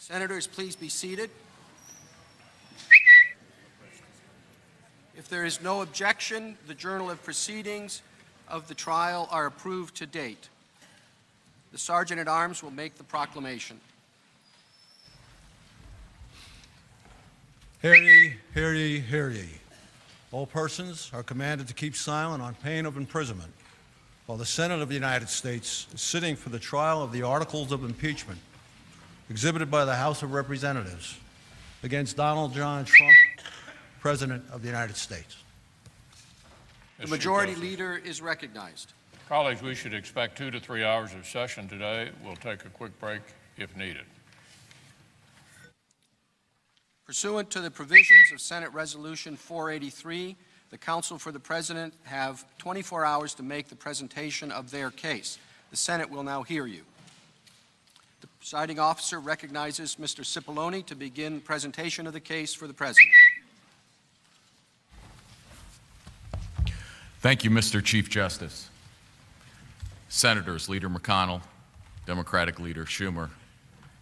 Senators, please be seated. If there is no objection, the Journal of Proceedings of the trial are approved to date. The Sergeant-at-Arms will make the proclamation. Hear ye, hear ye, hear ye. All persons are commanded to keep silent on pain of imprisonment while the Senate of the United States is sitting for the trial of the articles of impeachment exhibited by the House of Representatives against Donald John Trump, President of the United States. The Majority Leader is recognized. Colleagues, we should expect 2 to 3 hours of session today. We'll take a quick break if needed. Pursuant to the provisions of Senate Resolution 483, the Counsel for the President have 24 hours to make the presentation of their case. The Senate will now hear you. The presiding officer recognizes Mr. Cipollone to begin presentation of the case for the President. Thank you, Mr. Chief Justice. Senators, Leader McConnell, Democratic Leader Schumer,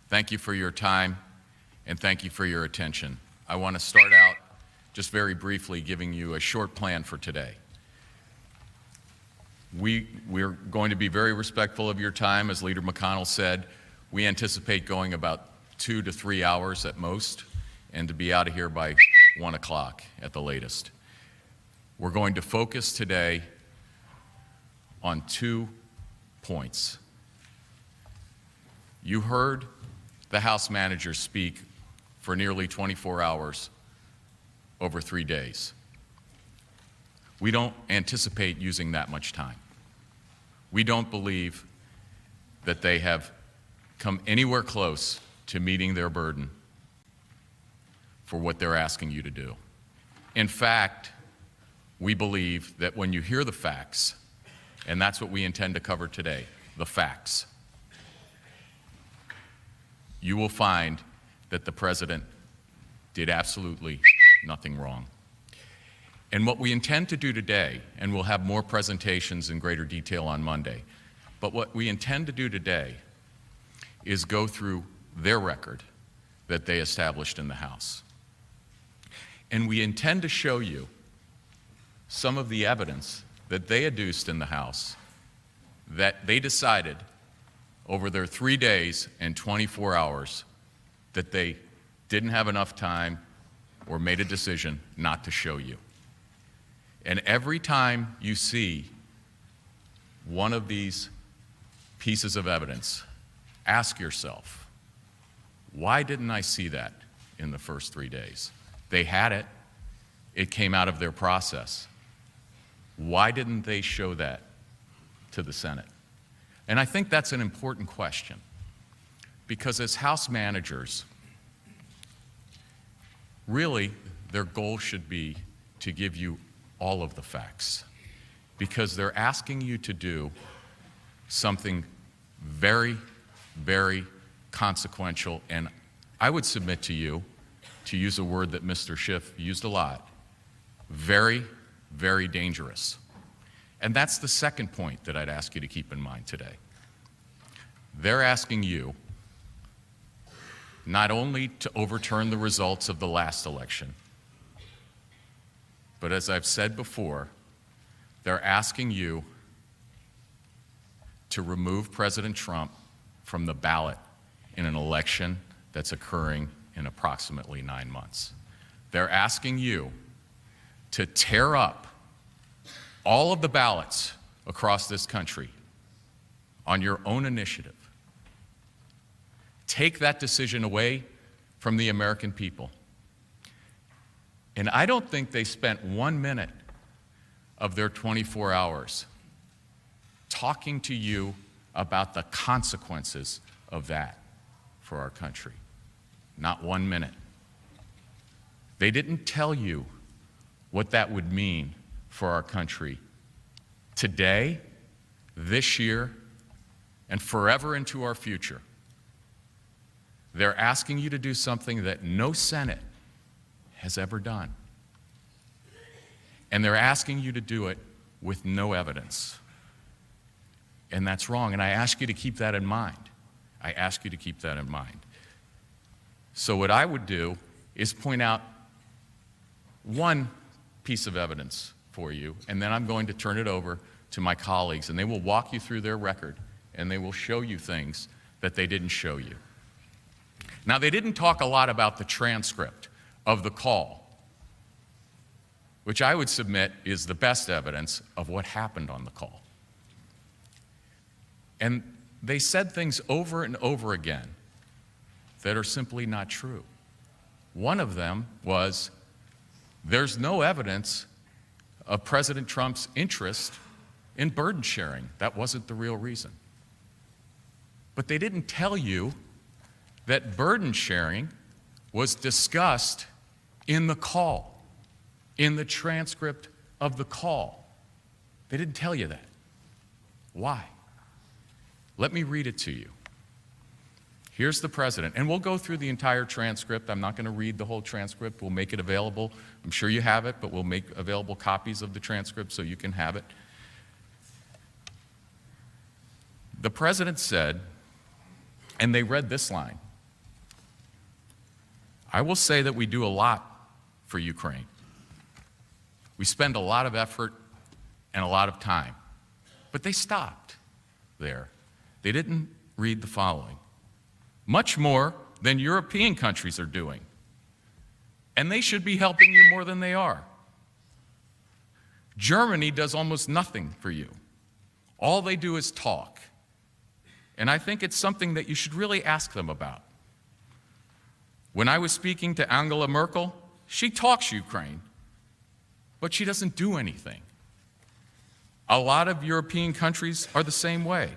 thank you for your time and thank you for your attention. I want to start out just very briefly giving you a short plan for today. We're going to be very respectful of your time. As Leader McConnell said, we anticipate going about 2 to 3 hours at most and to be out of here by 1 o'clock at the latest. We're going to focus today on 2 points. You heard the House manager speak for nearly 24 hours over 3 days. We don't anticipate using that much time. We don't believe that they have come anywhere close to meeting their burden for what they're asking you to do. In fact, we believe that when you hear the facts, and that's what we intend to cover today, the facts, you will find that the President did absolutely nothing wrong. And what we intend to do today, and we'll have more presentations in greater detail on Monday, but what we intend to do today is go through their record that they established in the House. And we intend to show you some of the evidence that they adduced in the House that they decided over their 3 days and 24 hours that they didn't have enough time or made a decision not to show you. And every time you see one of these pieces of evidence, ask yourself, why didn't I see that in the first 3 days? They had it. It came out of their process. Why didn't they show that to the Senate? And I think that's an important question, because as House managers, really their goal should be to give you all of the facts, because they're asking you to do something very, very consequential, and I would submit to you, to use a word that Mr. Schiff used a lot, very, very dangerous. And that's the second point that I'd ask you to keep in mind today. They're asking you not only to overturn the results of the last election, but as I've said before, they're asking you to remove President Trump from the ballot in an election that's occurring in approximately 9 months. They're asking you to tear up all of the ballots across this country on your own initiative. Take that decision away from the American people. And I don't think they spent 1 minute of their 24 hours talking to you about the consequences of that for our country. Not 1 minute. They didn't tell you what that would mean for our country today, this year, and forever into our future. They're asking you to do something that no Senate has ever done. And they're asking you to do it with no evidence. And that's wrong, and I ask you to keep that in mind. I ask you to keep that in mind. So what I would do is point out one piece of evidence for you, and then I'm going to turn it over to my colleagues, and they will walk you through their record, and they will show you things that they didn't show you. Now, they didn't talk a lot about the transcript of the call, which I would submit is the best evidence of what happened on the call. And they said things over and over again that are simply not true. One of them was, there's no evidence of President Trump's interest in burden sharing. That wasn't the real reason. But they didn't tell you that burden sharing was discussed in the call, in the transcript of the call. They didn't tell you that. Why? Let me read it to you. Here's the president, and we'll go through the entire transcript. I'm not going to read the whole transcript. We'll make it available. I'm sure you have it, but we'll make available copies of the transcript so you can have it. The president said, and they read this line, "I will say that we do a lot for Ukraine. We spend a lot of effort and a lot of time." But they stopped there. They didn't read the following. "Much more than European countries are doing. And they should be helping you more than they are. Germany does almost nothing for you. All they do is talk. And I think it's something that you should really ask them about. When I was speaking to Angela Merkel, she talks Ukraine, but she doesn't do anything. A lot of European countries are the same way.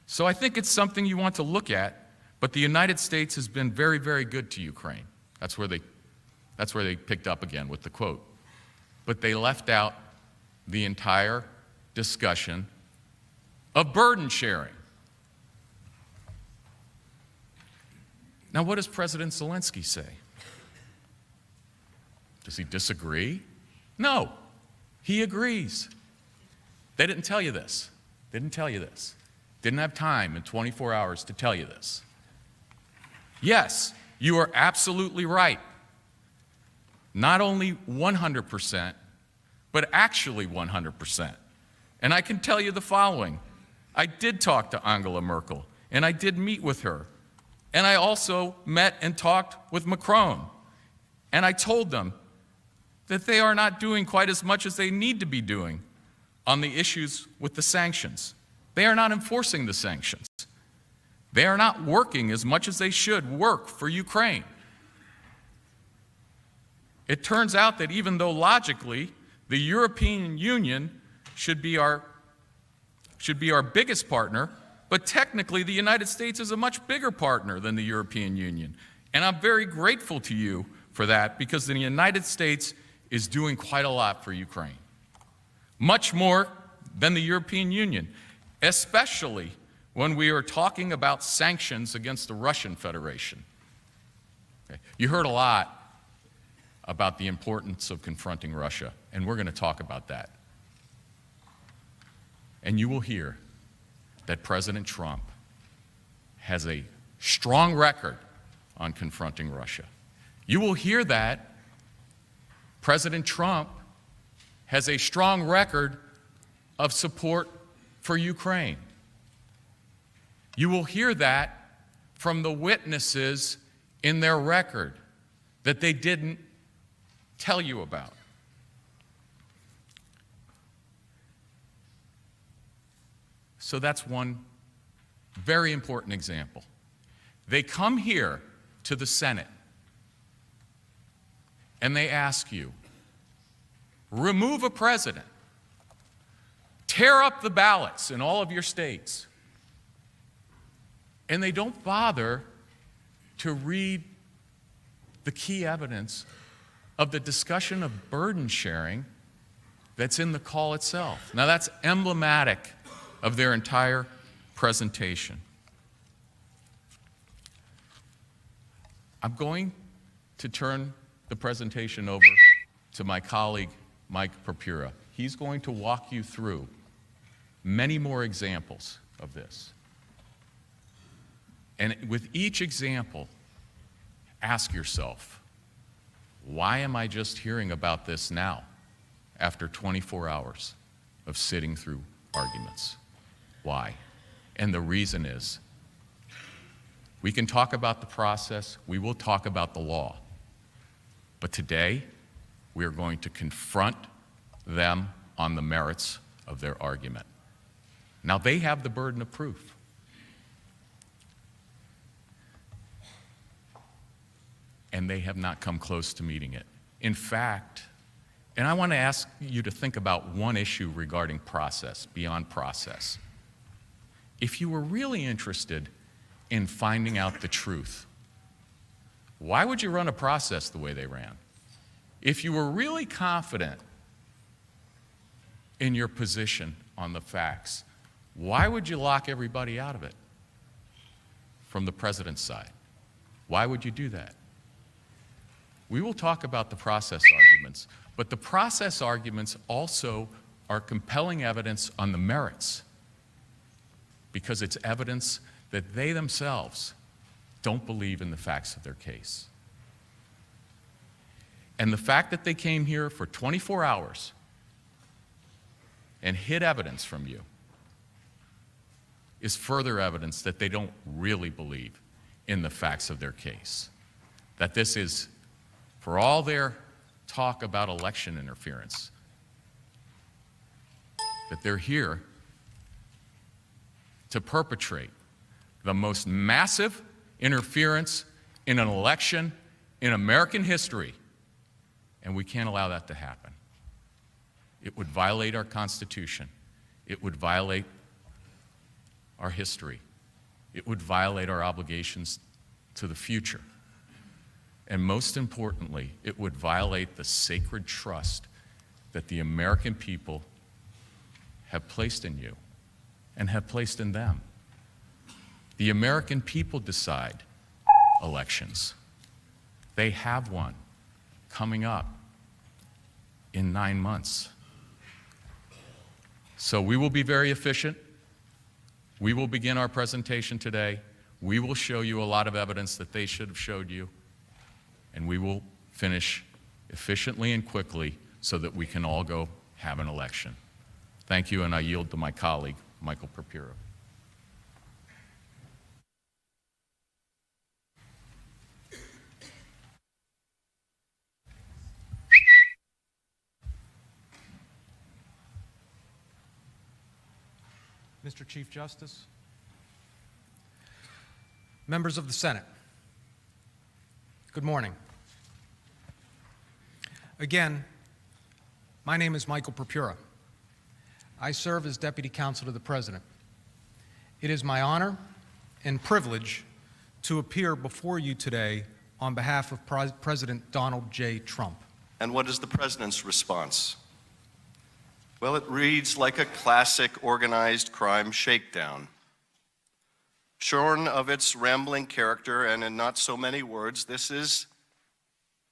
So I think it's something you want to look at, but the United States has been very, very good to Ukraine." That's where they picked up again with the quote. But they left out the entire discussion of burden sharing. Now, what does President Zelensky say? Does he disagree? No, he agrees. They didn't tell you this. They didn't tell you this. Didn't have time in 24 hours to tell you this. Yes, you are absolutely right. Not only 100%, but actually 100%. And I can tell you the following. I did talk to Angela Merkel, and I did meet with her. And I also met and talked with Macron. And I told them that they are not doing quite as much as they need to be doing on the issues with the sanctions. They are not enforcing the sanctions. They are not working as much as they should work for Ukraine. It turns out that even though logically the European Union should be our biggest partner, but technically the United States is a much bigger partner than the European Union. And I'm very grateful to you for that, because the United States is doing quite a lot for Ukraine. Much more than the European Union, especially when we are talking about sanctions against the Russian Federation. Okay. You heard a lot about the importance of confronting Russia, and we're going to talk about that. And you will hear that President Trump has a strong record on confronting Russia. You will hear that President Trump has a strong record of support for Ukraine. You will hear that from the witnesses in their record that they didn't tell you about. So that's one very important example. They come here to the Senate and they ask you, remove a president, tear up the ballots in all of your states. And they don't bother to read the key evidence of the discussion of burden sharing that's in the call itself. Now, that's emblematic of their entire presentation. I'm going to turn the presentation over to my colleague, Mike Purpura. He's going to walk you through many more examples of this. And with each example, ask yourself, why am I just hearing about this now, after 24 hours of sitting through arguments? Why? And the reason is, we can talk about the process, we will talk about the law, but today we are going to confront them on the merits of their argument. Now, they have the burden of proof. And they have not come close to meeting it. In fact, and I want to ask you to think about one issue regarding process, beyond process. If you were really interested in finding out the truth, why would you run a process the way they ran? If you were really confident in your position on the facts, why would you lock everybody out of it from the president's side? Why would you do that? We will talk about the process arguments, but the process arguments also are compelling evidence on the merits, because it's evidence that they themselves don't believe in the facts of their case. And the fact that they came here for 24 hours and hid evidence from you is further evidence that they don't really believe in the facts of their case. That this is, for all their talk about election interference, that they're here to perpetrate the most massive interference in an election in American history, and we can't allow that to happen. It would violate our Constitution. It would violate our history. It would violate our obligations to the future. And most importantly, it would violate the sacred trust that the American people have placed in you and have placed in them. The American people decide elections. They have one coming up in 9 months. So we will be very efficient. We will begin our presentation today. We will show you a lot of evidence that they should have showed you. And we will finish efficiently and quickly so that we can all go have an election. Thank you, and I yield to my colleague, Michael Purpura. Mr. Chief Justice, members of the Senate, good morning. Again, my name is Michael Purpura. I serve as Deputy Counsel to the President. It is my honor and privilege to appear before you today on behalf of President Donald J. Trump. And what is the President's response? Well, it reads like a classic organized crime shakedown. Shorn of its rambling character and in not so many words, this is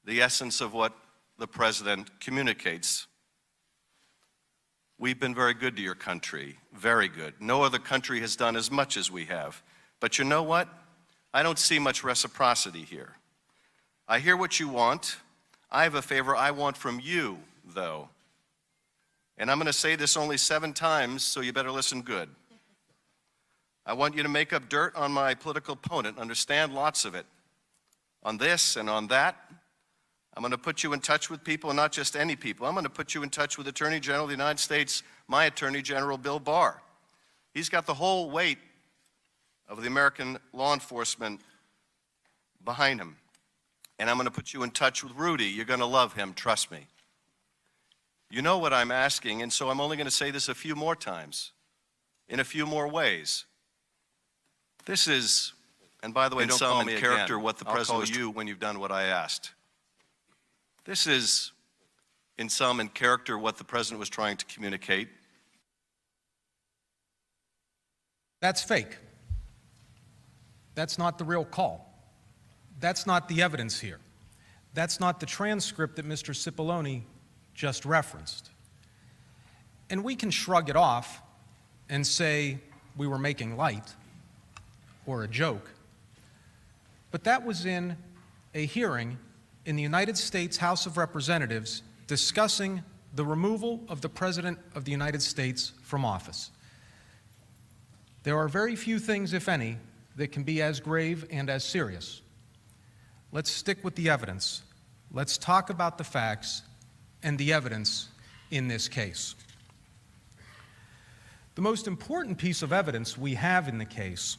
the essence of what the President communicates. We've been very good to your country, very good. No other country has done as much as we have. But you know what? I don't see much reciprocity here. I hear what you want. I have a favor I want from you, though. And I'm going to say this only 7 times, so you better listen good. I want you to make up dirt on my political opponent, understand lots of it. On this and on that, I'm going to put you in touch with people, and not just any people. I'm going to put you in touch with Attorney General of the United States, my Attorney General, Bill Barr. He's got the whole weight of the American law enforcement behind him. And I'm going to put you in touch with Rudy. You're going to love him, trust me. You know what I'm asking, and so I'm only going to say this a few more times, in a few more ways. This is, and by the way, don't call me character again. What the President was you when you've done what I asked. This is, in sum, in character, what the President was trying to communicate. That's fake. That's not the real call. That's not the evidence here. That's not the transcript that Mr. Cipollone just referenced. And we can shrug it off and say we were making light or a joke, but that was in a hearing in the United States House of Representatives discussing the removal of the President of the United States from office. There are very few things, if any, that can be as grave and as serious. Let's stick with the evidence. Let's talk about the facts and the evidence in this case. The most important piece of evidence we have in the case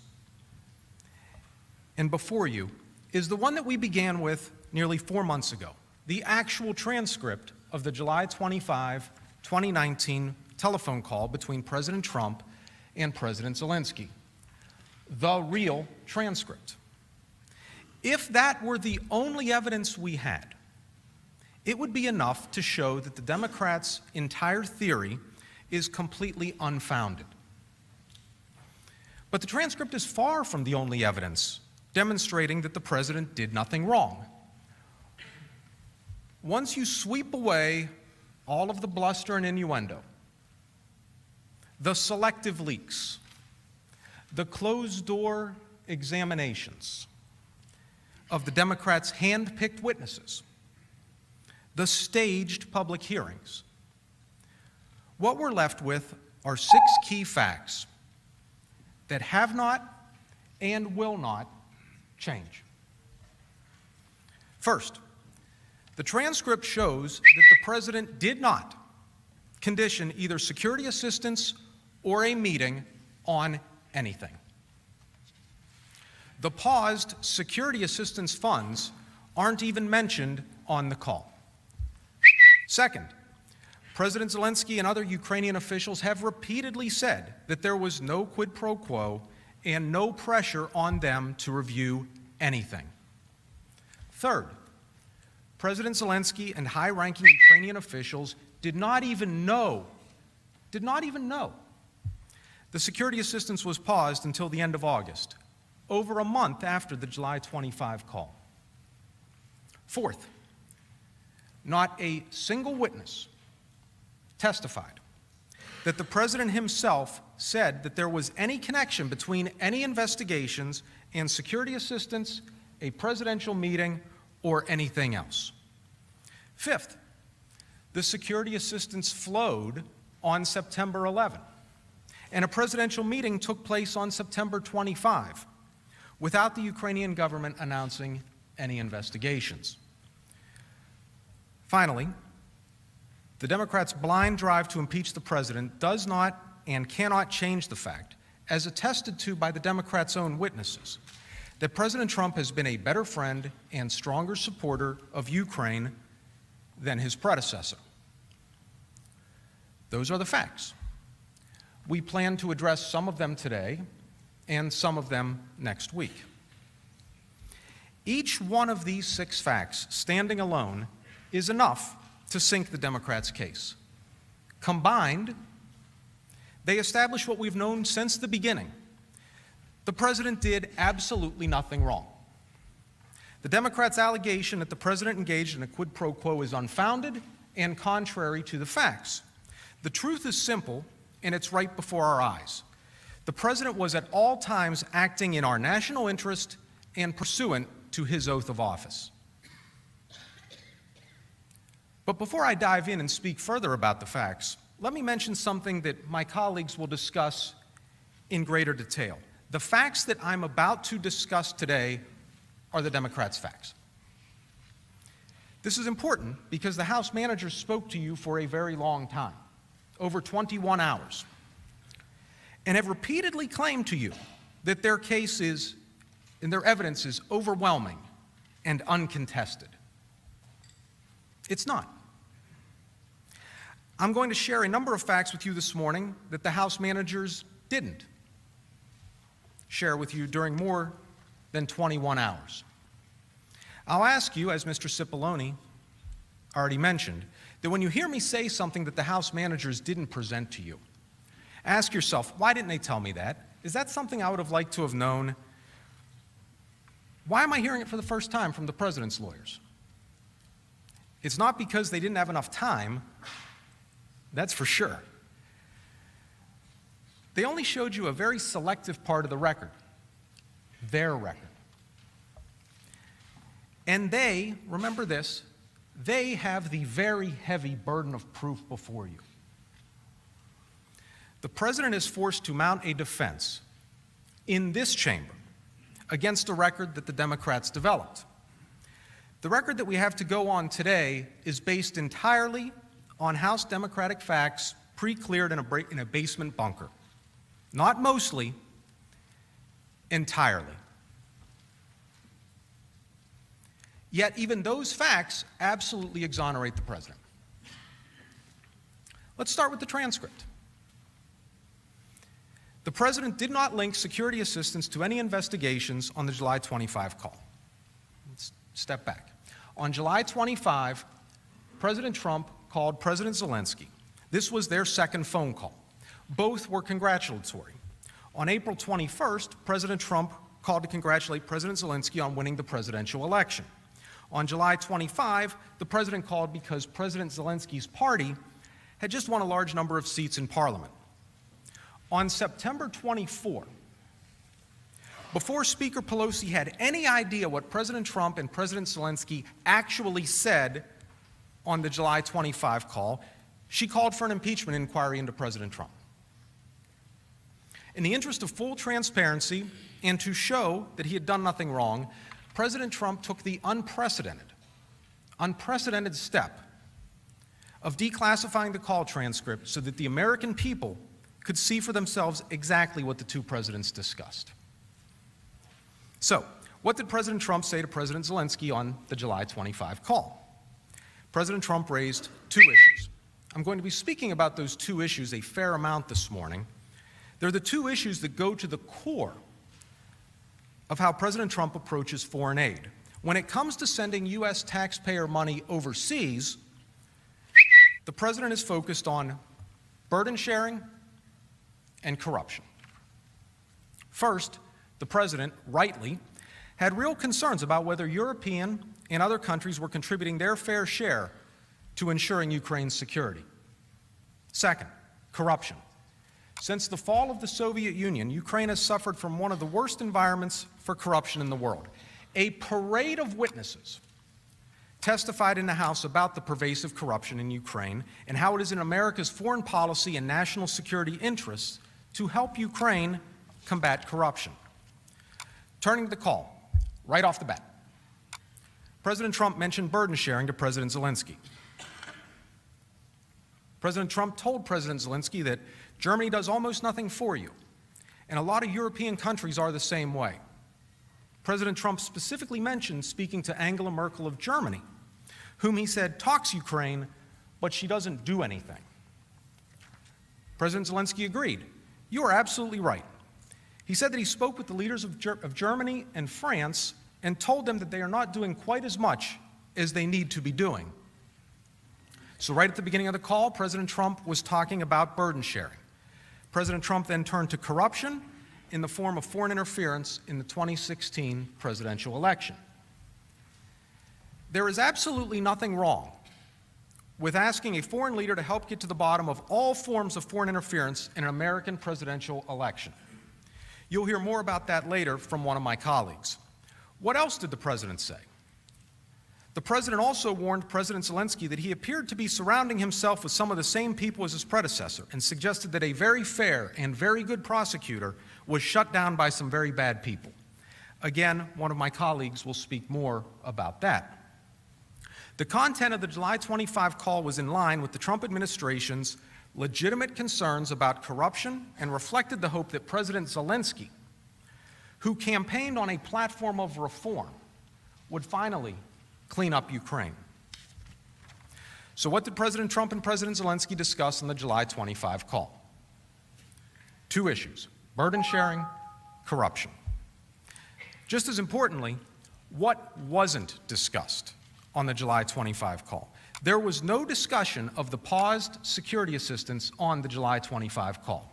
and before you is the one that we began with nearly 4 months ago, the actual transcript of the July 25, 2019 telephone call between President Trump and President Zelensky. The real transcript. If that were the only evidence we had, it would be enough to show that the Democrats' entire theory is completely unfounded. But the transcript is far from the only evidence demonstrating that the president did nothing wrong. Once you sweep away all of the bluster and innuendo, the selective leaks, the closed-door examinations of the Democrats' hand-picked witnesses, the staged public hearings, what we're left with are 6 key facts that have not and will not change. First, the transcript shows that the president did not condition either security assistance or a meeting on anything. The paused security assistance funds aren't even mentioned on the call. Second, President Zelensky and other Ukrainian officials have repeatedly said that there was no quid pro quo and no pressure on them to review anything. Third, President Zelensky and high-ranking Ukrainian officials did not even know the security assistance was paused until the end of August, over a month after the July 25 call. Fourth, not a single witness testified that the president himself said that there was any connection between any investigations and security assistance, a presidential meeting, or anything else. Fifth, the security assistance flowed on September 11, and a presidential meeting took place on September 25, without the Ukrainian government announcing any investigations. Finally, the Democrats' blind drive to impeach the president does not and cannot change the fact, as attested to by the Democrats' own witnesses, that President Trump has been a better friend and stronger supporter of Ukraine than his predecessor. Those are the facts. We plan to address some of them today and some of them next week. Each one of these 6 facts, standing alone, is enough to sink the Democrats' case. Combined, they establish what we've known since the beginning. The president did absolutely nothing wrong. The Democrats' allegation that the president engaged in a quid pro quo is unfounded and contrary to the facts. The truth is simple, and it's right before our eyes. The president was at all times acting in our national interest and pursuant to his oath of office. But before I dive in and speak further about the facts, let me mention something that my colleagues will discuss in greater detail. The facts that I'm about to discuss today are the Democrats' facts. This is important because the House managers spoke to you for a very long time, over 21 hours, and have repeatedly claimed to you that their case is, and their evidence is overwhelming and uncontested. It's not. I'm going to share a number of facts with you this morning that the House managers didn't share with you during more than 21 hours. I'll ask you, as Mr. Cipollone already mentioned, that when you hear me say something that the House managers didn't present to you, ask yourself, why didn't they tell me that? Is that something I would have liked to have known? Why am I hearing it for the first time from the president's lawyers? It's not because they didn't have enough time, that's for sure. They only showed you a very selective part of the record, their record. And they, remember this, they have the very heavy burden of proof before you. The president is forced to mount a defense in this chamber against a record that the Democrats developed. The record that we have to go on today is based entirely on House Democratic facts pre-cleared in a basement bunker. Not mostly, entirely. Yet even those facts absolutely exonerate the president. Let's start with the transcript. The president did not link security assistance to any investigations on the July 25 call. Let's step back. On July 25, President Trump called President Zelensky. This was their second phone call. Both were congratulatory. On April 21st, President Trump called to congratulate President Zelensky on winning the presidential election. On July 25, the president called because President Zelensky's party had just won a large number of seats in Parliament. On September 24, before Speaker Pelosi had any idea what President Trump and President Zelensky actually said on the July 25 call, she called for an impeachment inquiry into President Trump. In the interest of full transparency and to show that he had done nothing wrong, President Trump took the unprecedented step of declassifying the call transcript so that the American people could see for themselves exactly what the two presidents discussed. So, what did President Trump say to President Zelensky on the July 25 call? President Trump raised two issues. I'm going to be speaking about those two issues a fair amount this morning. They're the two issues that go to the core of how President Trump approaches foreign aid. When it comes to sending U.S. taxpayer money overseas, the president is focused on burden sharing and corruption. First, the president, rightly, had real concerns about whether European and other countries were contributing their fair share to ensuring Ukraine's security. Second, corruption. Since the fall of the Soviet Union, Ukraine has suffered from one of the worst environments for corruption in the world. A parade of witnesses testified in the House about the pervasive corruption in Ukraine and how it is in America's foreign policy and national security interests to help Ukraine combat corruption. Turning to the call, right off the bat, President Trump mentioned burden sharing to President Zelensky. President Trump told President Zelensky that Germany does almost nothing for you, and a lot of European countries are the same way. President Trump specifically mentioned speaking to Angela Merkel of Germany, whom he said talks Ukraine, but she doesn't do anything. President Zelensky agreed. You are absolutely right. He said that he spoke with the leaders of Germany and France and told them that they are not doing quite as much as they need to be doing. So right at the beginning of the call, President Trump was talking about burden sharing. President Trump then turned to corruption in the form of foreign interference in the 2016 presidential election. There is absolutely nothing wrong with asking a foreign leader to help get to the bottom of all forms of foreign interference in an American presidential election. You'll hear more about that later from one of my colleagues. What else did the president say? The president also warned President Zelensky that he appeared to be surrounding himself with some of the same people as his predecessor and suggested that a very fair and very good prosecutor was shut down by some very bad people. Again, one of my colleagues will speak more about that. The content of the July 25 call was in line with the Trump administration's legitimate concerns about corruption and reflected the hope that President Zelensky, who campaigned on a platform of reform, would finally clean up Ukraine. So what did President Trump and President Zelensky discuss on the July 25 call? Two issues: burden sharing, corruption. Just as importantly, what wasn't discussed on the July 25 call? There was no discussion of the paused security assistance on the July 25 call.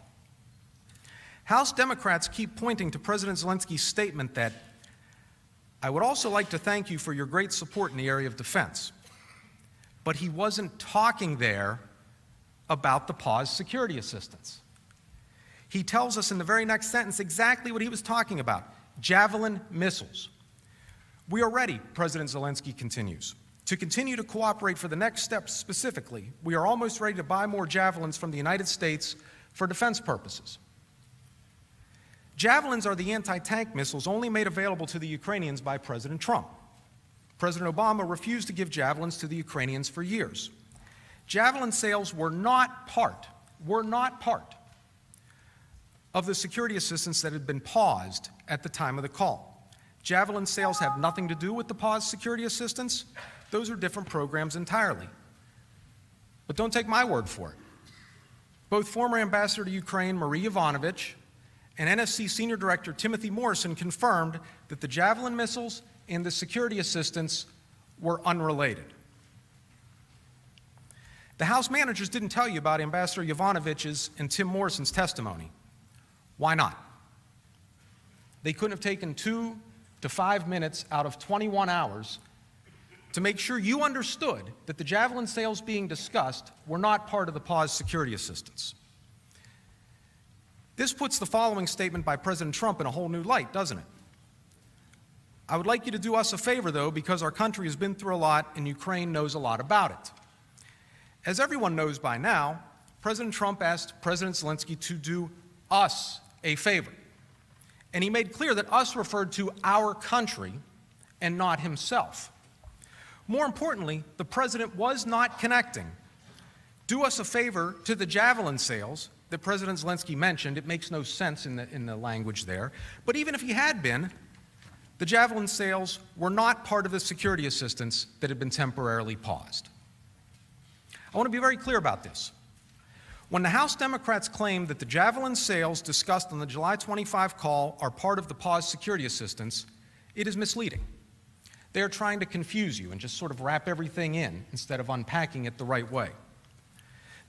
House Democrats keep pointing to President Zelensky's statement that, "I would also like to thank you for your great support in the area of defense." But he wasn't talking there about the paused security assistance. He tells us in the very next sentence exactly what he was talking about: Javelin missiles, We are ready, President Zelensky continues, to continue to cooperate for the next steps. Specifically, we are almost ready to buy more Javelins from the United States for defense purposes. Javelins are the anti-tank missiles only made available to the Ukrainians by President Trump. President Obama refused to give Javelins to the Ukrainians for years. Javelin sales were not part of the security assistance that had been paused at the time of the call. Javelin sales have nothing to do with the paused security assistance. Those are different programs entirely. But don't take my word for it. Both former Ambassador to Ukraine Marie Yovanovitch and NSC Senior Director Timothy Morrison confirmed that the Javelin missiles and the security assistance were unrelated. The House managers didn't tell you about Ambassador Yovanovitch's and Tim Morrison's testimony. Why not? They couldn't have taken 2 to 5 minutes out of 21 hours to make sure you understood that the Javelin sales being discussed were not part of the paused security assistance. This puts the following statement by President Trump in a whole new light, doesn't it? I would like you to do us a favor, though, because our country has been through a lot and Ukraine knows a lot about it. As everyone knows by now, President Trump asked President Zelensky to do us a favor. And he made clear that us referred to our country and not himself. More importantly, the president was not connecting do us a favor to the Javelin sales that President Zelensky mentioned. It makes no sense in the language there. But even if he had been, the Javelin sales were not part of the security assistance that had been temporarily paused. I want to be very clear about this. When the House Democrats claim that the Javelin sales discussed on the July 25 call are part of the paused security assistance, it is misleading. They are trying to confuse you and just sort of wrap everything in instead of unpacking it the right way.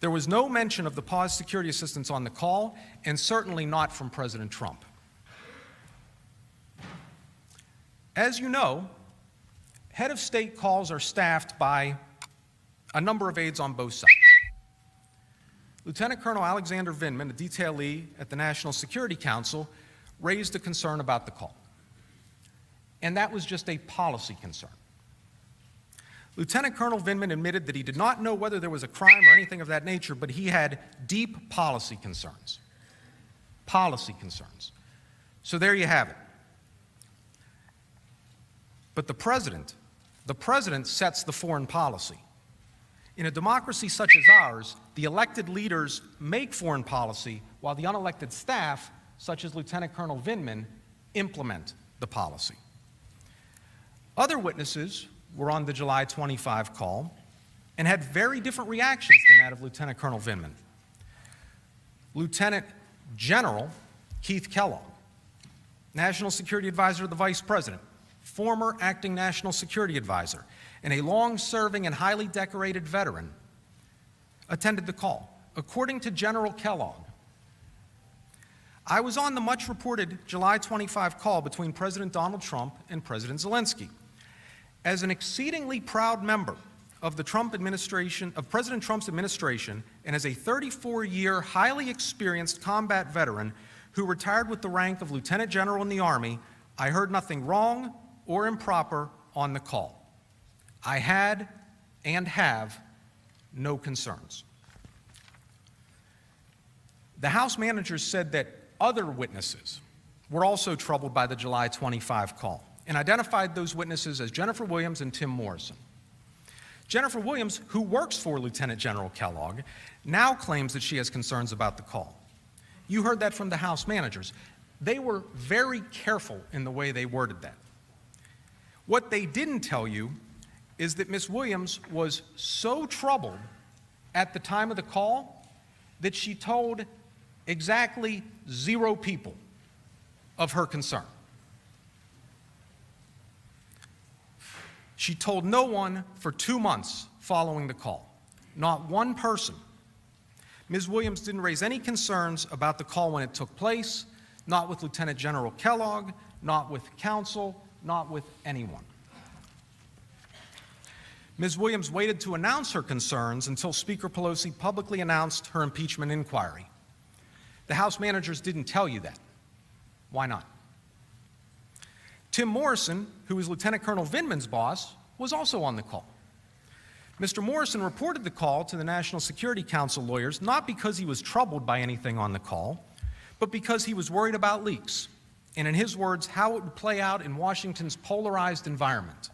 There was no mention of the paused security assistance on the call, and certainly not from President Trump. As you know, head of state calls are staffed by a number of aides on both sides. Lieutenant Colonel Alexander Vindman, a detailee at the National Security Council, raised a concern about the call. And that was just a policy concern. Lieutenant Colonel Vindman admitted that he did not know whether there was a crime or anything of that nature, but he had deep policy concerns. Policy concerns. So there you have it. But the president sets the foreign policy. In a democracy such as ours, the elected leaders make foreign policy while the unelected staff, such as Lieutenant Colonel Vindman, implement the policy. Other witnesses were on the July 25 call and had very different reactions than that of Lieutenant Colonel Vindman. Lieutenant General Keith Kellogg, National Security Advisor to the Vice President, former acting National Security Advisor, and a long-serving and highly decorated veteran, attended the call. According to General Kellogg, I was on the much-reported July 25 call between President Donald Trump and President Zelensky. As an exceedingly proud member of the Trump administration, of President Trump's administration, and as a 34-year, highly experienced combat veteran who retired with the rank of Lieutenant General in the Army, I heard nothing wrong or improper on the call. I had and have no concerns. The House managers said that other witnesses were also troubled by the July 25 call and identified those witnesses as Jennifer Williams and Tim Morrison. Jennifer Williams, who works for Lieutenant General Kellogg, now claims that she has concerns about the call. You heard that from the House managers. They were very careful in the way they worded that. What they didn't tell you is that Ms. Williams was so troubled at the time of the call that she told exactly 0 people of her concern. She told no one for 2 months following the call. Not one person. Ms. Williams didn't raise any concerns about the call when it took place, not with Lieutenant General Kellogg, not with Counsel, not with anyone. Ms. Williams waited to announce her concerns until Speaker Pelosi publicly announced her impeachment inquiry. The House managers didn't tell you that. Why not? Tim Morrison, who who was Lieutenant Colonel Vindman's boss, was also on the call. Mr. Morrison reported the call to the National Security Council lawyers not because he was troubled by anything on the call, but because he was worried about leaks, and in his words, how it would play out in Washington's polarized environment.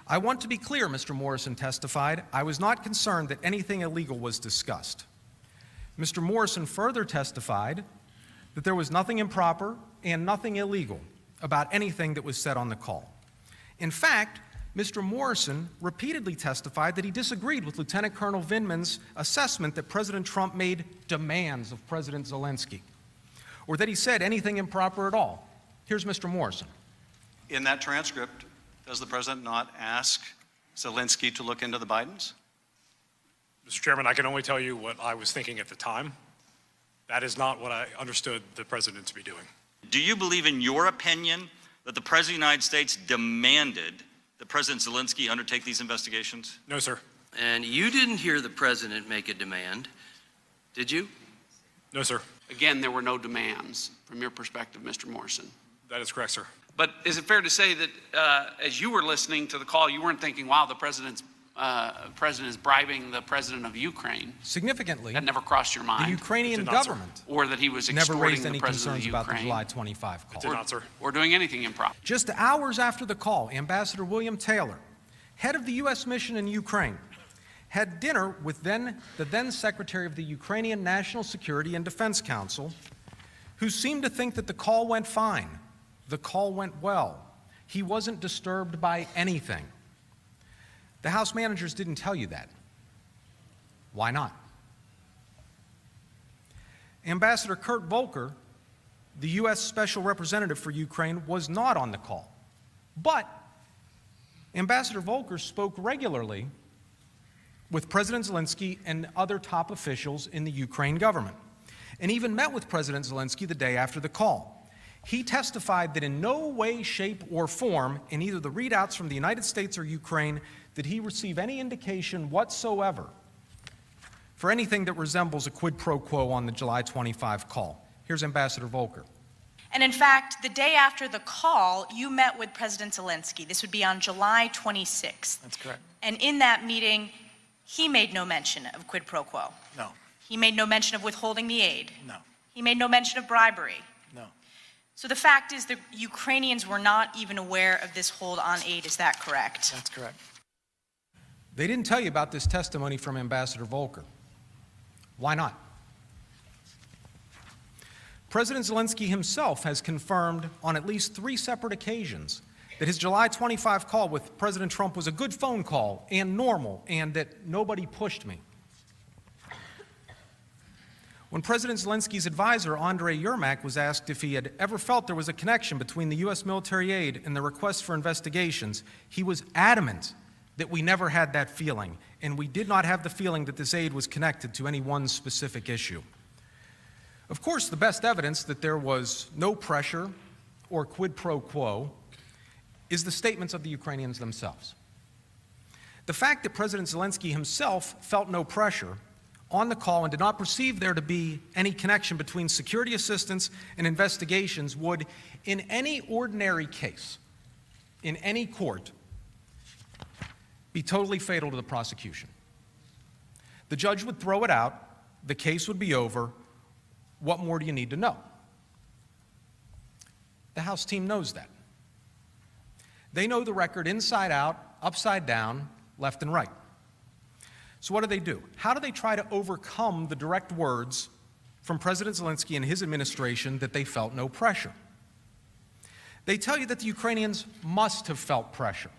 I want to be clear, Mr. Morrison testified, I was not concerned that anything illegal was discussed. Mr. Morrison further testified that there was nothing improper and nothing illegal about anything that was said on the call. In fact, Mr. Morrison repeatedly testified that he disagreed with Lieutenant Colonel Vindman's assessment that President Trump made demands of President Zelensky, or that he said anything improper at all. Here's Mr. Morrison. In that transcript, does the president not ask Zelensky to look into the Bidens? Mr. Chairman, I can only tell you what I was thinking at the time. That is not what I understood the president to be doing. Do you believe, in your opinion, that the President of the United States demanded that President Zelensky undertake these investigations? No, sir. And you didn't hear the president make a demand, did you? No, sir. Again, there were no demands from your perspective, Mr. Morrison. That is correct, sir. But is it fair to say that as you were listening to the call, you weren't thinking, wow, the president is bribing the president of Ukraine? Significantly, That never crossed your mind? the Ukrainian It did not, sir. government Or that he was never extorting raised the any president concerns of about the Ukraine? July 25 call. Did not, sir. Or doing anything improper? Just hours after the call, Ambassador William Taylor, head of the U.S. mission in Ukraine, had dinner with the then Secretary of the Ukrainian National Security and Defense Council, who seemed to think that the call went fine. The call went well. He wasn't disturbed by anything. The House managers didn't tell you that. Why not? Ambassador Kurt Volker, the U.S. Special Representative for Ukraine, was not on the call. But Ambassador Volker spoke regularly with President Zelensky and other top officials in the Ukraine government, and even met with President Zelensky the day after the call. He testified that in no way, shape, or form, in either the readouts from the United States or Ukraine, did he receive any indication whatsoever for anything that resembles a quid pro quo on the July 25 call. Here's Ambassador Volker. And in fact, the day after the call, you met with President Zelensky. This would be on July 26th. That's correct. And in that meeting, he made no mention of quid pro quo. No. He made no mention of withholding the aid. No. He made no mention of bribery. No. So the fact is the Ukrainians were not even aware of this hold on aid. Is that correct? That's correct. They didn't tell you about this testimony from Ambassador Volker. Why not? President Zelensky himself has confirmed on at least 3 separate occasions that his July 25 call with President Trump was a good phone call and normal, and that nobody pushed me. When President Zelensky's advisor, Andrei Yermak, was asked if he had ever felt there was a connection between the U.S. military aid and the request for investigations, he was adamant that we never had that feeling, and we did not have the feeling that this aid was connected to any one specific issue. Of course, the best evidence that there was no pressure or quid pro quo is the statements of the Ukrainians themselves. The fact that President Zelensky himself felt no pressure on the call and did not perceive there to be any connection between security assistance and investigations would, in any ordinary case, in any court, be totally fatal to the prosecution. The judge would throw it out, the case would be over. What more do you need to know? The House team knows that. They know the record inside out, upside down, left and right. So what do? How do they try to overcome the direct words from President Zelensky and his administration that they felt no pressure? They tell you that the Ukrainians must have felt pressure,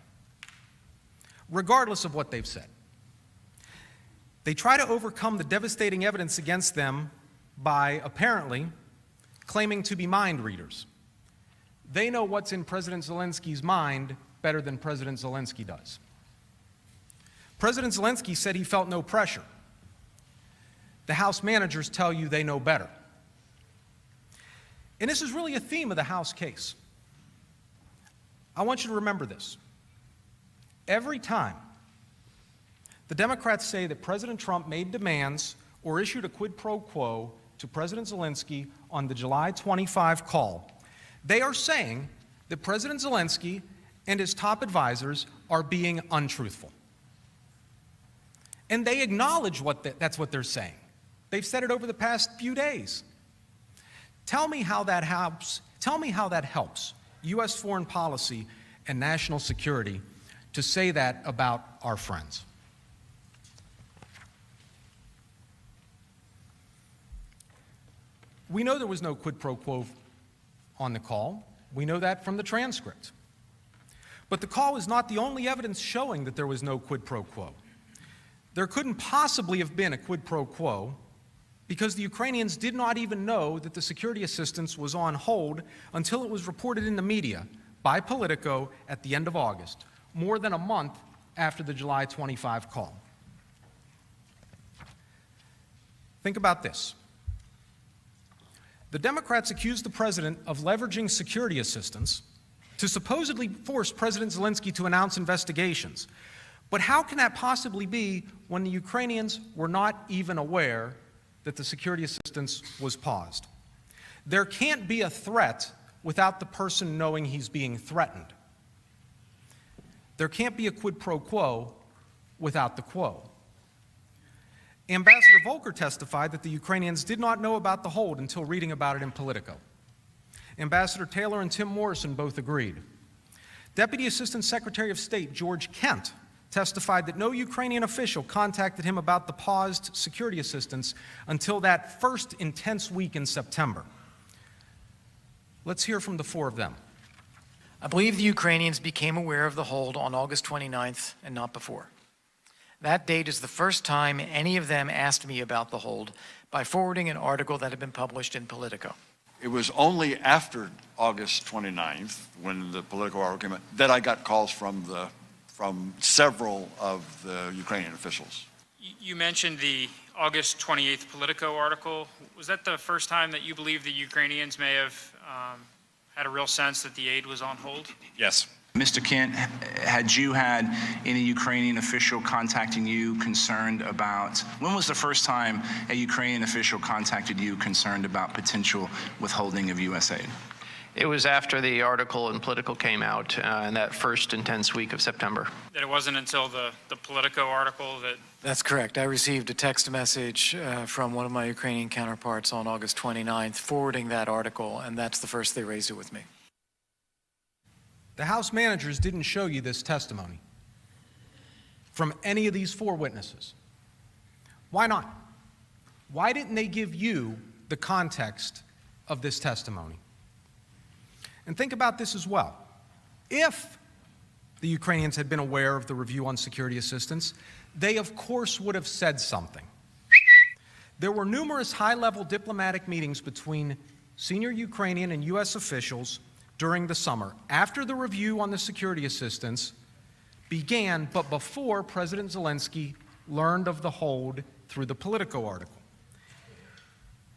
regardless of what they've said. They try to overcome the devastating evidence against them by apparently claiming to be mind readers. They know what's in President Zelensky's mind better than President Zelensky does. President Zelensky said he felt no pressure. The House managers tell you they know better. And this is really a theme of the House case. I want you to remember this. Every time the Democrats say that President Trump made demands or issued a quid pro quo to President Zelensky on the July 25 call, they are saying that President Zelensky and his top advisors are being untruthful. And they acknowledge that's what they're saying. They've said it over the past few days. Tell me how that helps. Tell me how that helps U.S. foreign policy and national security to say that about our friends. We know there was no quid pro quo on the call. We know that from the transcript. But the call is not the only evidence showing that there was no quid pro quo. There couldn't possibly have been a quid pro quo because the Ukrainians did not even know that the security assistance was on hold until it was reported in the media by Politico at the end of August, more than a month after the July 25 call. Think about this. The Democrats accused the president of leveraging security assistance to supposedly force President Zelensky to announce investigations. But how can that possibly be when the Ukrainians were not even aware that the security assistance was paused? There can't be a threat without the person knowing he's being threatened. There can't be a quid pro quo without the quo. Ambassador Volker testified that the Ukrainians did not know about the hold until reading about it in Politico. Ambassador Taylor and Tim Morrison both agreed. Deputy Assistant Secretary of State George Kent testified that no Ukrainian official contacted him about the paused security assistance until that first intense week in September. Let's hear from the four of them. I believe the Ukrainians became aware of the hold on August 29th and not before. That date is the first time any of them asked me about the hold by forwarding an article that had been published in Politico. It was only after August 29th, when the Politico article came out, that I got calls from several of the Ukrainian officials. You mentioned the August 28th Politico article. Was that the first time that you believe the Ukrainians may have had a real sense that the aid was on hold? Yes. Mr. Kent, had you had any Ukrainian official contacting you concerned about, when was the first time a Ukrainian official contacted you concerned about potential withholding of U.S. aid? It was after the article in Politico came out in that first intense week of September. That it wasn't until the Politico article that... That's correct. I received a text message from one of my Ukrainian counterparts on August 29th forwarding that article, and that's the first they raised it with me. The House managers didn't show you this testimony from any of these four witnesses. Why not? Why didn't they give you the context of this testimony? And think about this as well. If the Ukrainians had been aware of the review on security assistance, they of course would have said something. There were numerous high-level diplomatic meetings between senior Ukrainian and U.S. officials during the summer, after the review on the security assistance began, but before President Zelensky learned of the hold through the Politico article.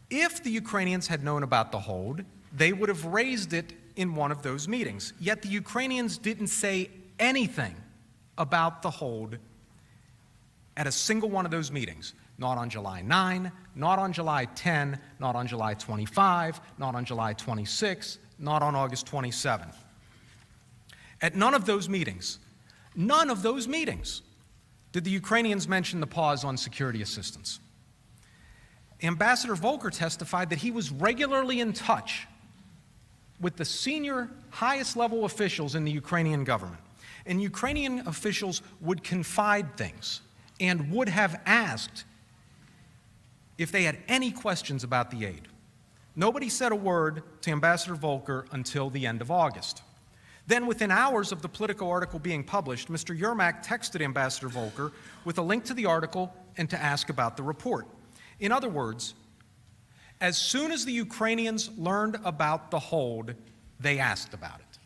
If the Ukrainians had known about the hold, they would have raised it in one of those meetings. Yet the Ukrainians didn't say anything about the hold at a single one of those meetings. Not on July 9, not on July 10, not on July 25, not on July 26, not on August 27. At none of those meetings, did the Ukrainians mention the pause on security assistance. Ambassador Volker testified that he was regularly in touch with the senior, highest level officials in the Ukrainian government. And Ukrainian officials would confide things and would have asked if they had any questions about the aid. Nobody said a word to Ambassador Volker until the end of August. Then, within hours of the Politico article being published, Mr. Yermak texted Ambassador Volker with a link to the article and to ask about the report. In other words, as soon as the Ukrainians learned about the hold, they asked about it.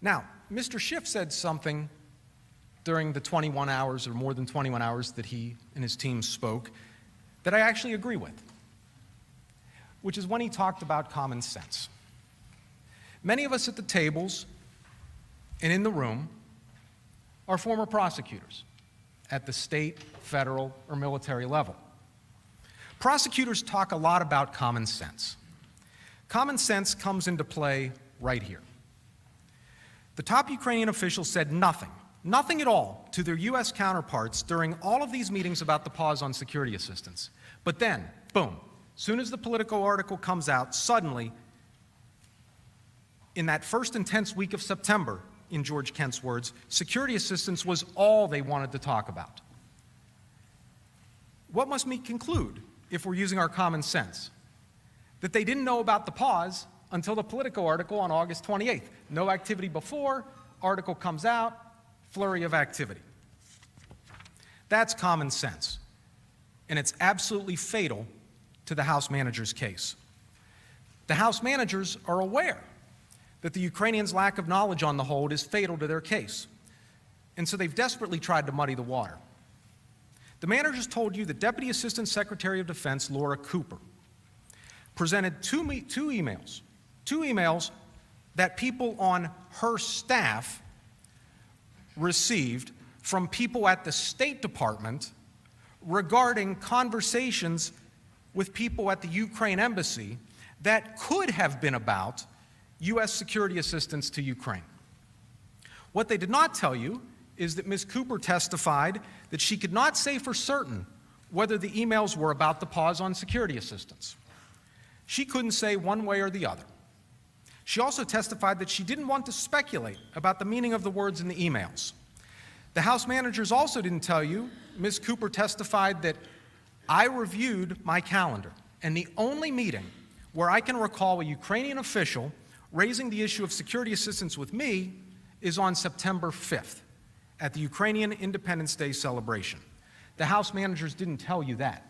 Now, Mr. Schiff said something during the 21 hours or more than 21 hours that he and his team spoke that I actually agree with, which is when he talked about common sense. Many of us at the tables and in the room are former prosecutors at the state, federal, or military level. Prosecutors talk a lot about common sense. Common sense comes into play right here. The top Ukrainian officials said nothing at all to their U.S. counterparts during all of these meetings about the pause on security assistance. But then, boom, soon as the Politico article comes out, suddenly, in that first intense week of September, in George Kent's words, security assistance was all they wanted to talk about. What must we conclude if we're using our common sense? That they didn't know about the pause until the Politico article on August 28th. No activity before, article comes out, flurry of activity. That's common sense, and it's absolutely fatal to the House manager's case. The House managers are aware that the Ukrainians' lack of knowledge on the hold is fatal to their case, and so they've desperately tried to muddy the water. The managers told you that Deputy Assistant Secretary of Defense Laura Cooper presented two emails that people on her staff received from people at the State Department regarding conversations with people at the Ukraine embassy that could have been about U.S. security assistance to Ukraine. What they did not tell you is that Ms. Cooper testified that she could not say for certain whether the emails were about the pause on security assistance. She couldn't say one way or the other. She also testified that she didn't want to speculate about the meaning of the words in the emails. The House managers also didn't tell you, Ms. Cooper testified that I reviewed my calendar, and the only meeting where I can recall a Ukrainian official raising the issue of security assistance with me is on September 5th at the Ukrainian Independence Day celebration. The House managers didn't tell you that.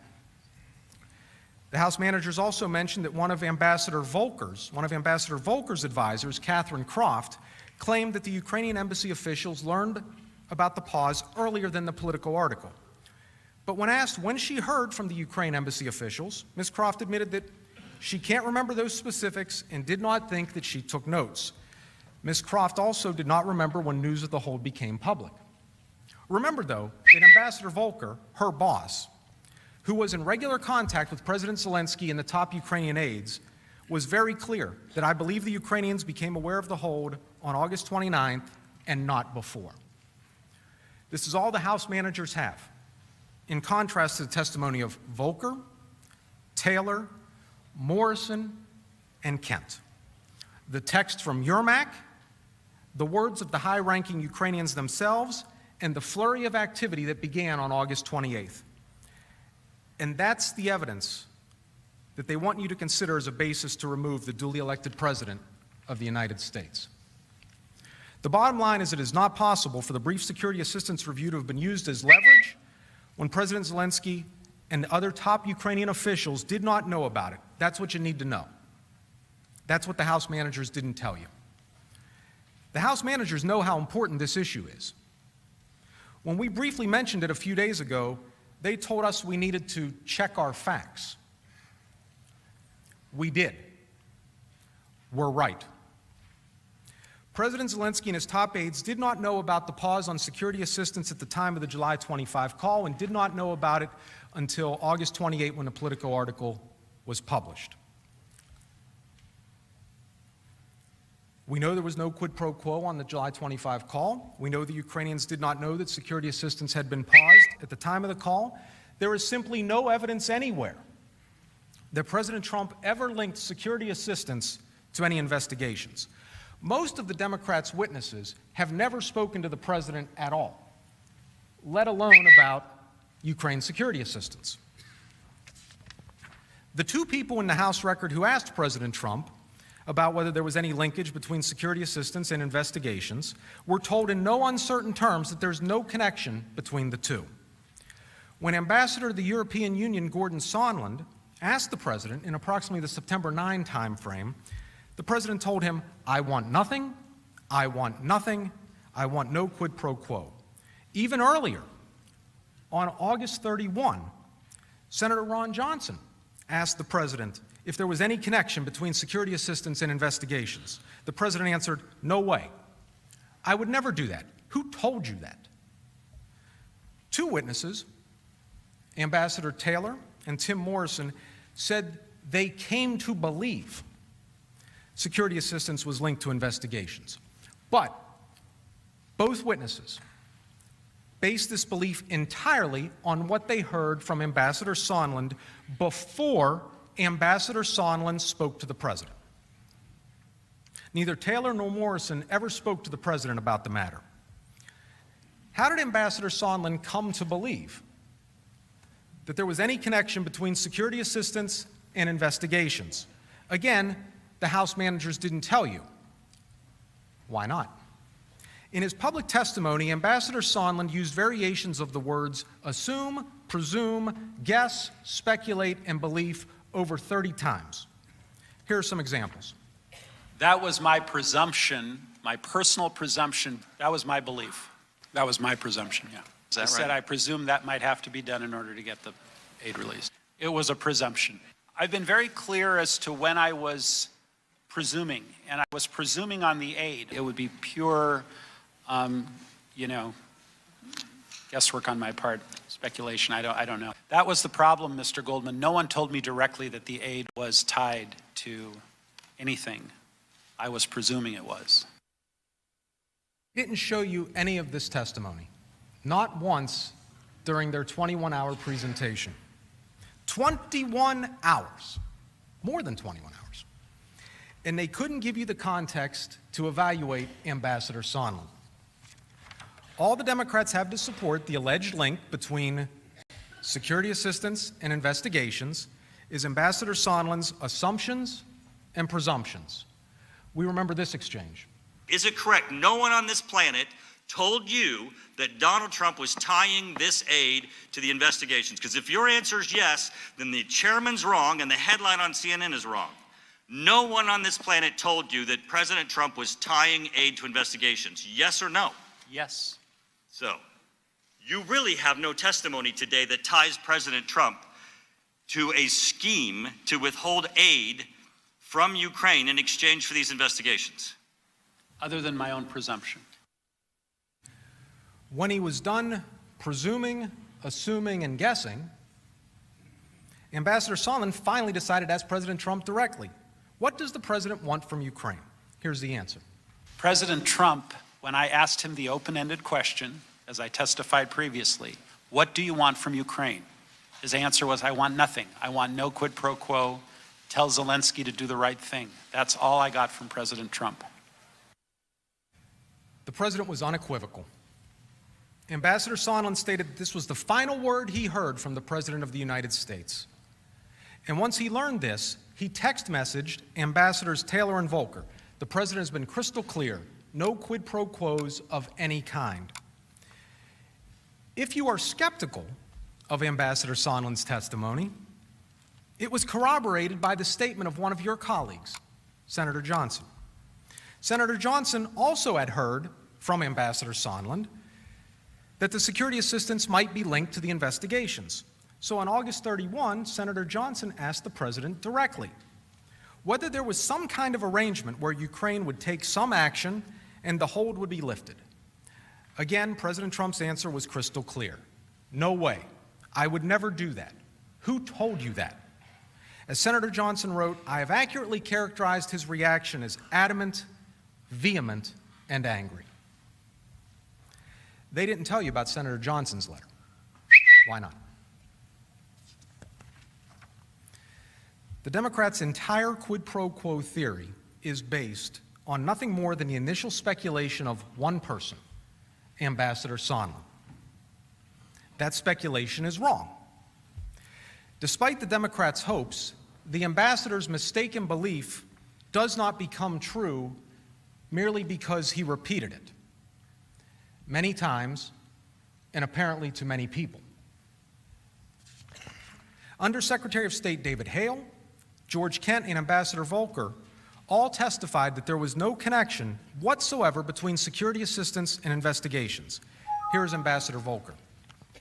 The House managers also mentioned that one of Ambassador Volker's advisors, Catherine Croft, claimed that the Ukrainian embassy officials learned about the pause earlier than the Politico article. But when asked when she heard from the Ukraine embassy officials, Ms. Croft admitted that she can't remember those specifics and did not think that she took notes. Ms. Croft also did not remember when news of the hold became public. Remember, though, that Ambassador Volker, her boss, who was in regular contact with President Zelensky and the top Ukrainian aides, was very clear that I believe the Ukrainians became aware of the hold on August 29th and not before. This is all the House managers have, in contrast to the testimony of Volker, Taylor, Morrison, and Kent. The text from Yermak, the words of the high-ranking Ukrainians themselves, and the flurry of activity that began on August 28th. And that's the evidence that they want you to consider as a basis to remove the duly elected President of the United States. The bottom line is it is not possible for the brief security assistance review to have been used as leverage when President Zelensky and other top Ukrainian officials did not know about it. That's what you need to know. That's what the House managers didn't tell you. The House managers know how important this issue is. When we briefly mentioned it a few days ago, they told us we needed to check our facts. We did. We're right. President Zelensky and his top aides did not know about the pause on security assistance at the time of the July 25 call and did not know about it until August 28 when the Politico article was published. We know there was no quid pro quo on the July 25 call. We know the Ukrainians did not know that security assistance had been paused at the time of the call. There is simply no evidence anywhere that President Trump ever linked security assistance to any investigations. Most of the Democrats' witnesses have never spoken to the president at all, let alone about Ukraine security assistance. The two people in the House record who asked President Trump about whether there was any linkage between security assistance and investigations were told in no uncertain terms that there's no connection between the two. When Ambassador to the European Union Gordon Sondland asked the president in approximately the September 9 timeframe, the president told him, I want nothing, I want nothing, I want no quid pro quo. Even earlier, on August 31, Senator Ron Johnson asked the president if there was any connection between security assistance and investigations. The president answered, no way. I would never do that. Who told you that? Two witnesses, Ambassador Taylor and Tim Morrison, said they came to believe security assistance was linked to investigations. But both witnesses based this belief entirely on what they heard from Ambassador Sondland before Ambassador Sondland spoke to the president. Neither Taylor nor Morrison ever spoke to the president about the matter. How did Ambassador Sondland come to believe that there was any connection between security assistance and investigations? Again, the House managers didn't tell you. Why not? In his public testimony, Ambassador Sondland used variations of the words assume, presume, guess, speculate, and belief over 30 times. Here are some examples. That was my presumption, my personal presumption. That was my belief. That was my presumption, yeah. Is that I said right? I presume that might have to be done in order to get the aid released. It was a presumption. I've been very clear as to when I was presuming, and I was presuming on the aid. It would be pure, guesswork on my part, speculation. I don't know. That was the problem, Mr. Goldman. No one told me directly that the aid was tied to anything. I was presuming it was. Didn't show you any of this testimony, not once during their 21-hour presentation. 21 hours, more than 21 hours. And they couldn't give you the context to evaluate Ambassador Sondland. All the Democrats have to support the alleged link between security assistance and investigations is Ambassador Sondland's assumptions and presumptions. We remember this exchange. Is it correct? No one on this planet told you that Donald Trump was tying this aid to the investigations? Because if your answer is yes, then the chairman's wrong and the headline on CNN is wrong. No one on this planet told you that President Trump was tying aid to investigations. Yes or no? Yes. So, you really have no testimony today that ties President Trump to a scheme to withhold aid from Ukraine in exchange for these investigations. Other than my own presumption. When he was done presuming, assuming, and guessing, Ambassador Sondland finally decided to ask President Trump directly, what does the president want from Ukraine? Here's the answer. President Trump, when I asked him the open-ended question, as I testified previously, what do you want from Ukraine? His answer was, I want nothing. I want no quid pro quo. Tell Zelensky to do the right thing. That's all I got from President Trump. The president was unequivocal. Ambassador Sondland stated that this was the final word he heard from the President of the United States. And once he learned this, he text messaged Ambassadors Taylor and Volker. The president has been crystal clear, no quid pro quos of any kind. If you are skeptical of Ambassador Sondland's testimony, it was corroborated by the statement of one of your colleagues, Senator Johnson. Senator Johnson also had heard from Ambassador Sondland that the security assistance might be linked to the investigations. So on August 31, Senator Johnson asked the president directly whether there was some kind of arrangement where Ukraine would take some action and the hold would be lifted. Again, President Trump's answer was crystal clear. No way. I would never do that. Who told you that? As Senator Johnson wrote, I have accurately characterized his reaction as adamant, vehement, and angry. They didn't tell you about Senator Johnson's letter. Why not? The Democrats' entire quid pro quo theory is based on nothing more than the initial speculation of one person, Ambassador Sondland. That speculation is wrong. Despite the Democrats' hopes, the ambassador's mistaken belief does not become true merely because he repeated it many times and apparently to many people. Under Secretary of State David Hale, George Kent, and Ambassador Volker all testified that there was no connection whatsoever between security assistance and investigations. Here is Ambassador Volker.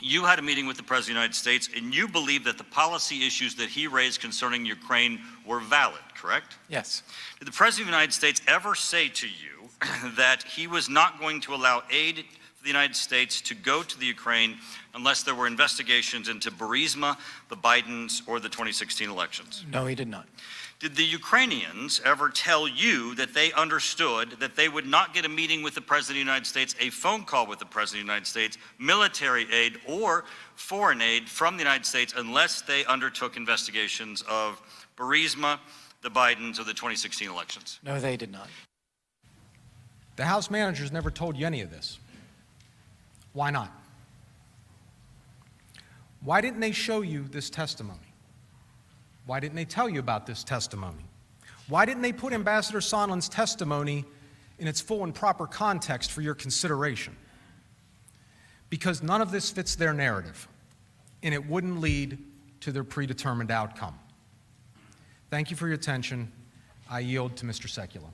You had a meeting with the President of the United States, and you believe that the policy issues that he raised concerning Ukraine were valid, correct? Yes. Did the President of the United States ever say to you that he was not going to allow aid for the United States to go to the Ukraine unless there were investigations into Burisma, the Bidens, or the 2016 elections? No, he did not. Did the Ukrainians ever tell you that they understood that they would not get a meeting with the President of the United States, a phone call with the President of the United States, military aid, or foreign aid from the United States unless they undertook investigations of Burisma, the Bidens, or the 2016 elections? No, they did not. The House managers never told you any of this. Why not? Why didn't they show you this testimony? Why didn't they tell you about this testimony? Why didn't they put Ambassador Sondland's testimony in its full and proper context for your consideration? Because none of this fits their narrative, and it wouldn't lead to their predetermined outcome. Thank you for your attention. I yield to Mr. Sekulow.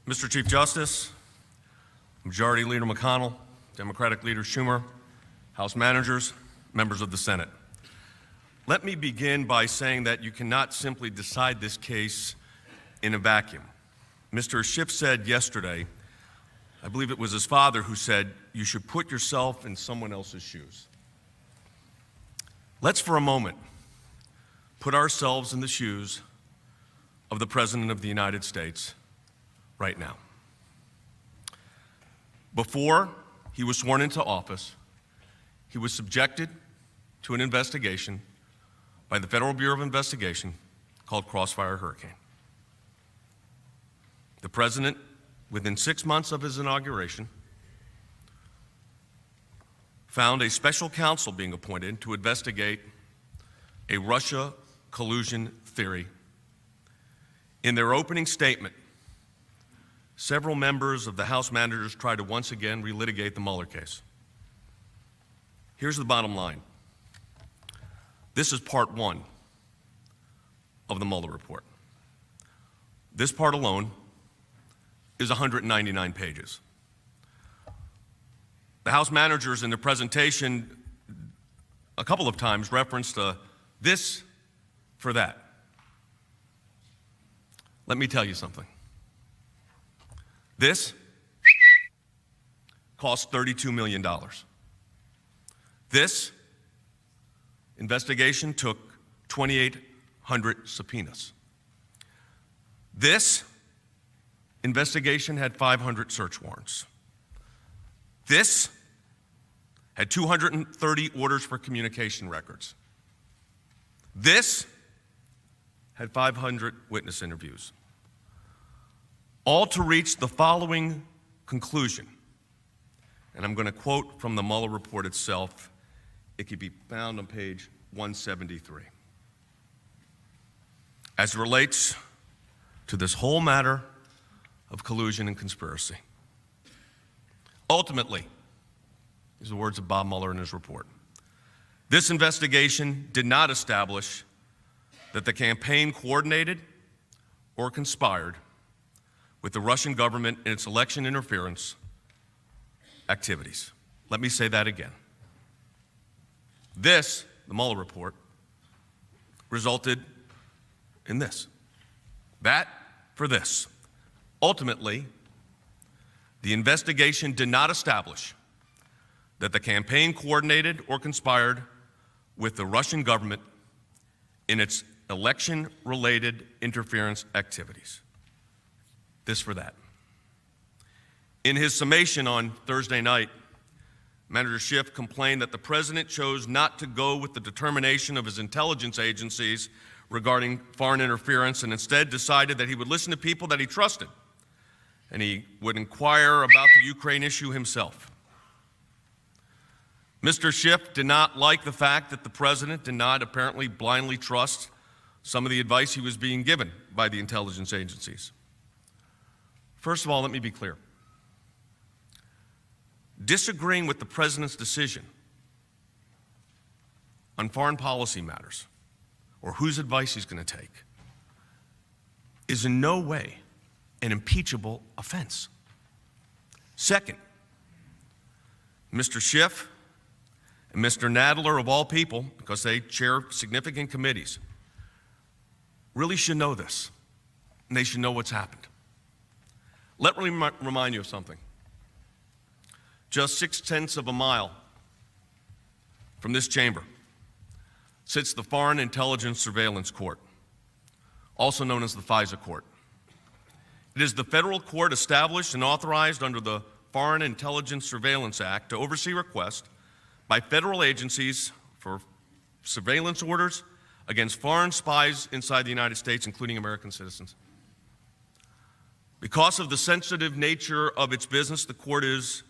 Mr. Chief Justice, Majority Leader McConnell, Democratic Leader Schumer, House managers, members of the Senate. Let me begin by saying that you cannot simply decide this case in a vacuum. Mr. Schiff said yesterday, I believe it was his father who said, you should put yourself in someone else's shoes. Let's for a moment put ourselves in the shoes of the President of the United States right now. Before he was sworn into office, he was subjected to an investigation by the Federal Bureau of Investigation called Crossfire Hurricane. The President, within 6 months of his inauguration, found a special counsel being appointed to investigate a Russia collusion theory. In their opening statement, several members of the House managers tried to once again relitigate the Mueller case. Here's the bottom line. This is part one of the Mueller report. This part alone is 199 pages. The House managers in their presentation a couple of times referenced this for that. Let me tell you something. This cost $32 million. This investigation took 2,800 subpoenas. This investigation had 500 search warrants. This had 230 orders for communication records. This had 500 witness interviews. All to reach the following conclusion. And I'm going to quote from the Mueller report itself. It can be found on page 173. As it relates to this whole matter of collusion and conspiracy. Ultimately, these are the words of Bob Mueller in his report, this investigation did not establish that the campaign coordinated or conspired with the Russian government in its election interference activities. Let me say that again. This, the Mueller report, resulted in this. That for this. Ultimately, the investigation did not establish that the campaign coordinated or conspired with the Russian government in its election-related interference activities. This for that. In his summation on Thursday night, Manager Schiff complained that the president chose not to go with the determination of his intelligence agencies regarding foreign interference and instead decided that he would listen to people that he trusted and he would inquire about the Ukraine issue himself. Mr. Schiff did not like the fact that the president did not apparently blindly trust some of the advice he was being given by the intelligence agencies. First of all, let me be clear. Disagreeing with the president's decision on foreign policy matters or whose advice he's going to take is in no way an impeachable offense. Second, Mr. Schiff and Mr. Nadler, of all people, because they chair significant committees, really should know this, and they should know what's happened. Let me remind you of something. Just 0.6 of a mile from this chamber sits the Foreign Intelligence Surveillance Court, also known as the FISA Court. It is the federal court established and authorized under the Foreign Intelligence Surveillance Act to oversee requests by federal agencies for surveillance orders against foreign spies inside the United States, including American citizens. Because of the sensitive nature of its business, the court is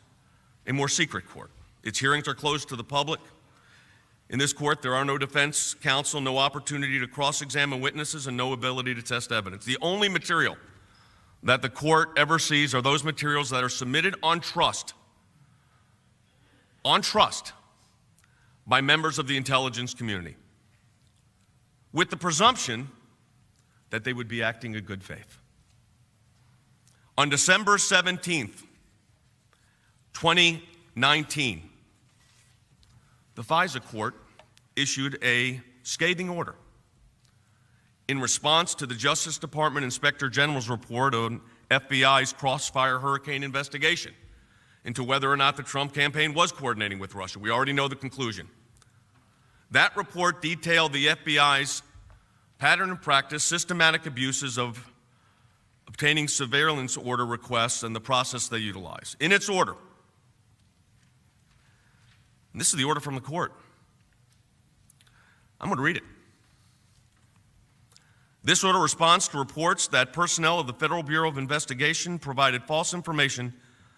a more secret court. Its hearings are closed to the public. In this court, there are no defense counsel, no opportunity to cross-examine witnesses, and no ability to test evidence. The only material that the court ever sees are those materials that are submitted on trust by members of the intelligence community, with the presumption that they would be acting in good faith. On December 17th, 2019, the FISA court issued a scathing order in response to the Justice Department Inspector General's report on FBI's Crossfire Hurricane investigation into whether or not the Trump campaign was coordinating with Russia. We already know the conclusion. That report detailed the FBI's pattern and practice, systematic abuses of obtaining surveillance order requests and the process they utilize. In its order, and this is the order from the court. I'm going to read it. This order responds to reports that personnel of the Federal Bureau of Investigation provided false information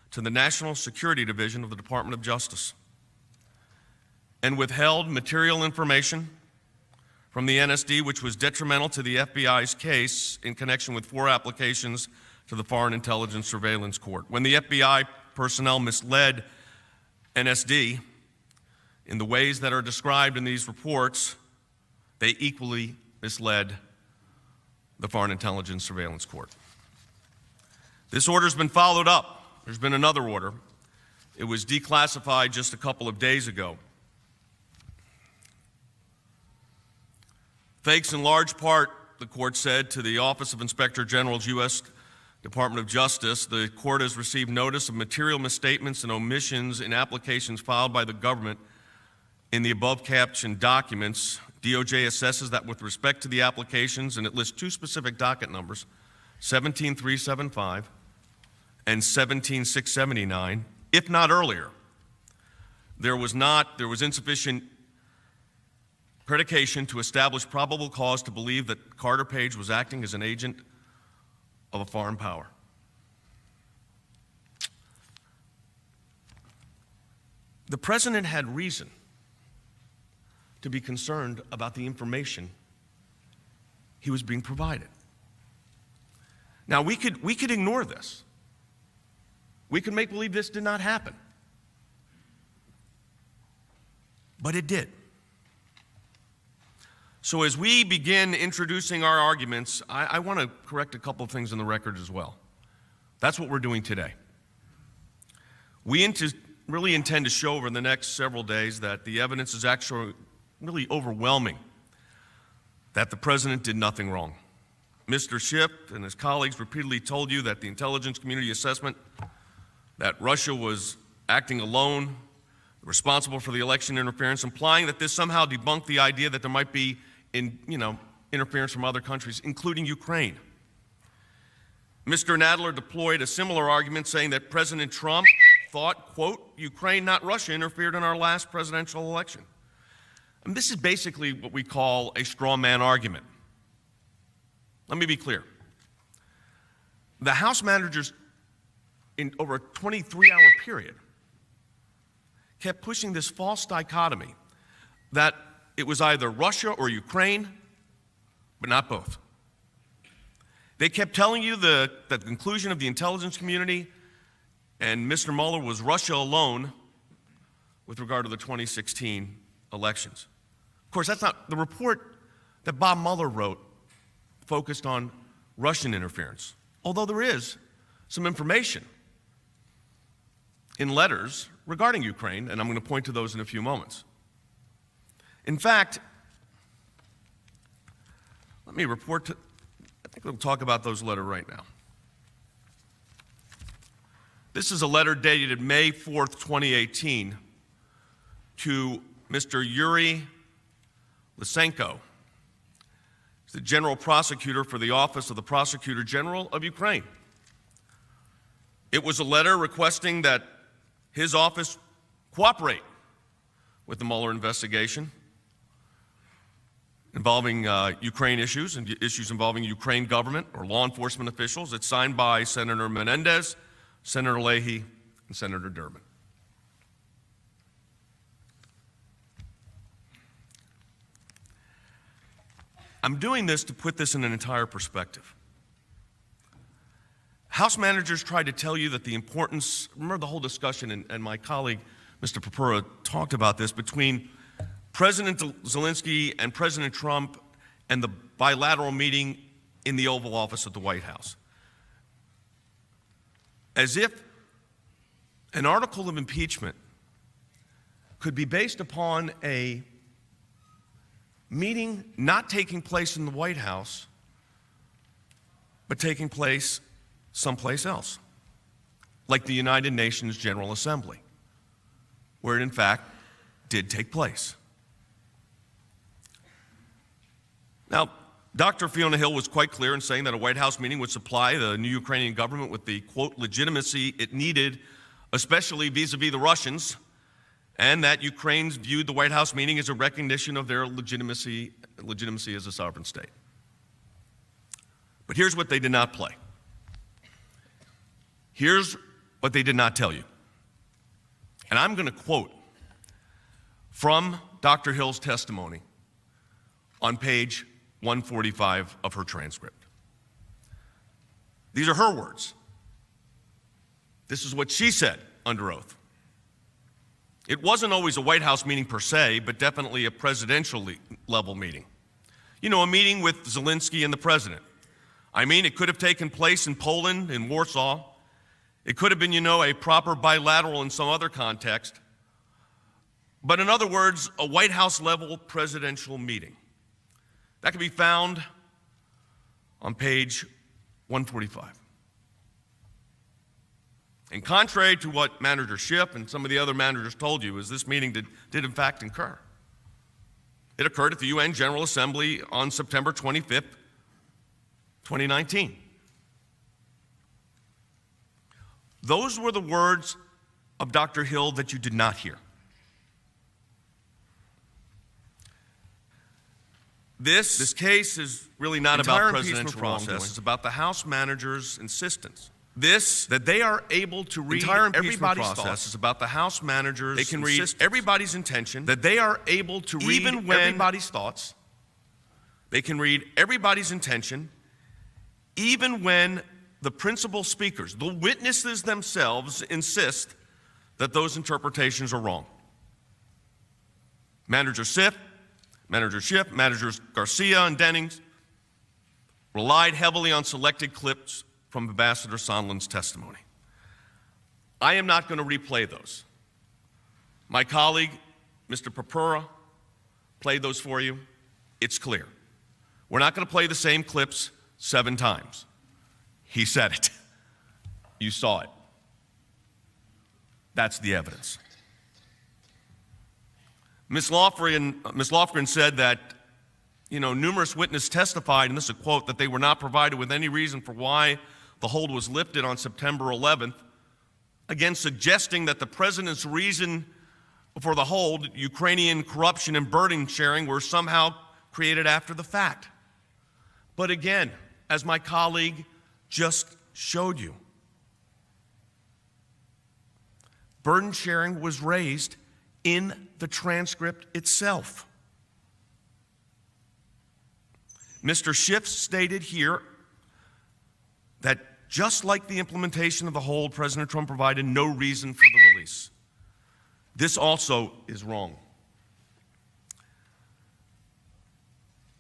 to the National Security Division of the Department of Justice and withheld material information from the NSD, which was detrimental to the FBI's case in connection with 4 applications to the Foreign Intelligence Surveillance Court. When the FBI personnel misled NSD in the ways that are described in these reports, they equally misled the Foreign Intelligence Surveillance Court. This order's been followed up. There's been another order. It was declassified just a couple of days ago. Thanks in large part, the court said, to the Office of Inspector General's U.S. Department of Justice, the court has received notice of material misstatements and omissions in applications filed by the government in the above-captioned documents. DOJ assesses that with respect to the applications, and it lists 2 specific docket numbers, 17375 and 17679, if not earlier, there was insufficient predication to establish probable cause to believe that Carter Page was acting as an agent of a foreign power. The president had reason to be concerned about the information he was being provided. Now, we could ignore this. We could make believe this did not happen. But it did. So as we begin introducing our arguments, I want to correct a couple of things in the record as well. That's what we're doing today. We really intend to show over the next several days that the evidence is actually really overwhelming that the president did nothing wrong. Mr. Schiff and his colleagues repeatedly told you that the intelligence community assessment that Russia was acting alone, responsible for the election interference, implying that this somehow debunked the idea that there might be interference from other countries, including Ukraine. Mr. Nadler deployed a similar argument, saying that President Trump thought, quote, Ukraine, not Russia, interfered in our last presidential election. And this is basically what we call a straw man argument. Let me be clear. The House managers, in over a 23-hour period, kept pushing this false dichotomy that it was either Russia or Ukraine, but not both. They kept telling you that the conclusion of the intelligence community and Mr. Mueller was Russia alone with regard to the 2016 elections. Of course, that's not the report that Bob Mueller wrote focused on Russian interference, although there is some information in letters regarding Ukraine, and I'm going to point to those in a few moments. In fact, let me report to, I think we'll talk about those letters right now. This is a letter dated May 4th, 2018 to Mr. Yuri Lysenko, the General Prosecutor for the Office of the Prosecutor General of Ukraine. It was a letter requesting that his office cooperate with the Mueller investigation involving Ukraine issues and issues involving Ukraine government or law enforcement officials. It's signed by Senator Menendez, Senator Leahy, and Senator Durbin. I'm doing this to put this in an entire perspective. House managers tried to tell you that the importance, remember the whole discussion, and my colleague, Mr. Purpura, talked about this, between President Zelensky and President Trump and the bilateral meeting in the Oval Office at the White House. As if an article of impeachment could be based upon a meeting not taking place in the White House, but taking place someplace else, like the United Nations General Assembly, where it in fact did take place. Now, Dr. Fiona Hill was quite clear in saying that a White House meeting would supply the new Ukrainian government with the, quote, legitimacy it needed, especially vis-a-vis the Russians, and that Ukraine viewed the White House meeting as a recognition of their legitimacy as a sovereign state. But here's what they did not play. Here's what they did not tell you. And I'm going to quote from Dr. Hill's testimony on page 145 of her transcript. These are her words. This is what she said under oath. It wasn't always a White House meeting per se, but definitely a presidential level meeting. You know, a meeting with Zelensky and the president. I mean, it could have taken place in Poland, in Warsaw. It could have been, you know, a proper bilateral in some other context. But in other words, a White House level presidential meeting. That can be found on page 145. And contrary to what Manager Schiff and some of the other managers told you, is this meeting did in fact occur. It occurred at the UN General Assembly on September 25th, 2019. Those were the words of Dr. Hill that you did not hear. This case is really not about presidential process. It's about the House manager's insistence. That they are able to read everybody's thoughts. It's about the House managers. They can read everybody's intention. That they are able to read everybody's thoughts. They can read everybody's intention, even when the principal speakers, the witnesses themselves, insist that those interpretations are wrong. Manager Schiff, Managers Garcia and Dennings relied heavily on selected clips from Ambassador Sondland's testimony. I am not going to replay those. My colleague, Mr. Purpura, played those for you. It's clear. We're not going to play the same clips 7 times. He said it. You saw it. That's the evidence. Ms. Lofgren said that, you know, numerous witnesses testified, and this is a quote, that they were not provided with any reason for why the hold was lifted on September 11th, again suggesting that the president's reason for the hold, Ukrainian corruption and burden sharing, were somehow created after the fact. But again, as my colleague just showed you, burden sharing was raised in the transcript itself. Mr. Schiff stated here that just like the implementation of the hold, President Trump provided no reason for the release. This also is wrong.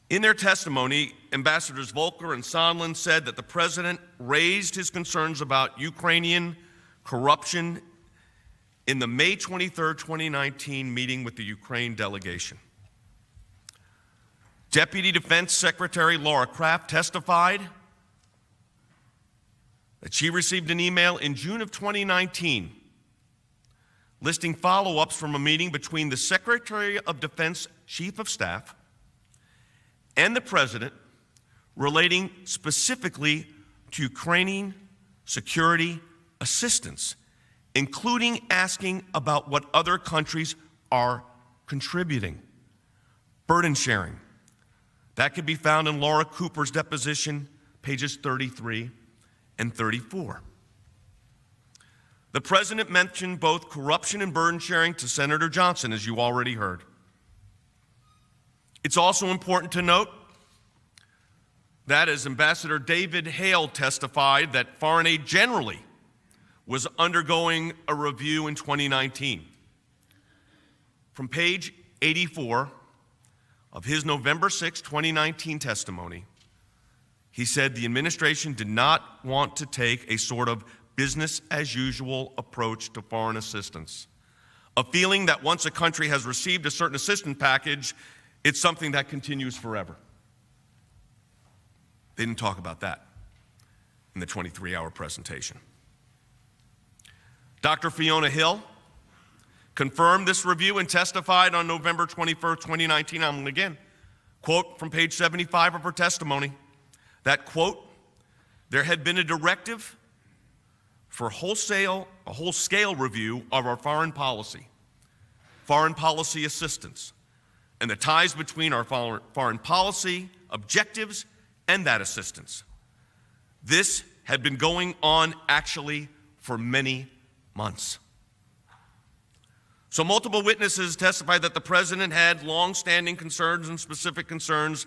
In their testimony, Ambassadors Volker and Sondland said that the president raised his concerns about Ukrainian corruption in the May 23, 2019 meeting with the Ukraine delegation. Deputy Defense Secretary Laura Kraft testified that she received an email in June of 2019 listing follow-ups from a meeting between the Secretary of Defense Chief of Staff and the President relating specifically to Ukrainian security assistance, including asking about what other countries are contributing. Burden sharing. That could be found in Laura Cooper's deposition, pages 33 and 34. The President mentioned both corruption and burden sharing to Senator Johnson, as you already heard. It's also important to note that, as Ambassador David Hale testified, that foreign aid generally was undergoing a review in 2019. From page 84 of his November 6, 2019 testimony, he said the administration did not want to take a sort of business-as-usual approach to foreign assistance, a feeling that once a country has received a certain assistance package, it's something that continues forever. They didn't talk about that in the 23-hour presentation. Dr. Fiona Hill confirmed this review and testified on November 21st, 2019. I'm again, quote from page 75 of her testimony, that, quote, there had been a directive for a whole-scale review of our foreign policy assistance, and the ties between our foreign policy objectives and that assistance. This had been going on actually for many months. So multiple witnesses testified that the President had long-standing concerns and specific concerns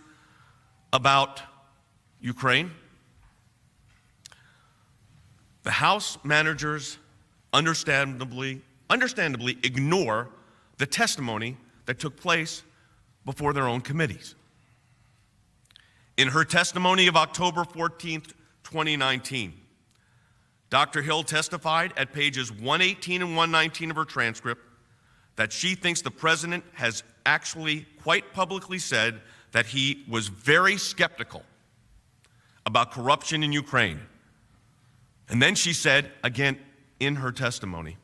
about Ukraine. The House managers understandably ignore the testimony that took place before their own committees. In her testimony of October 14th, 2019, Dr. Hill testified at pages 118 and 119 of her transcript that she thinks the President has actually quite publicly said that he was very skeptical about corruption in Ukraine. And then she said, again in her testimony,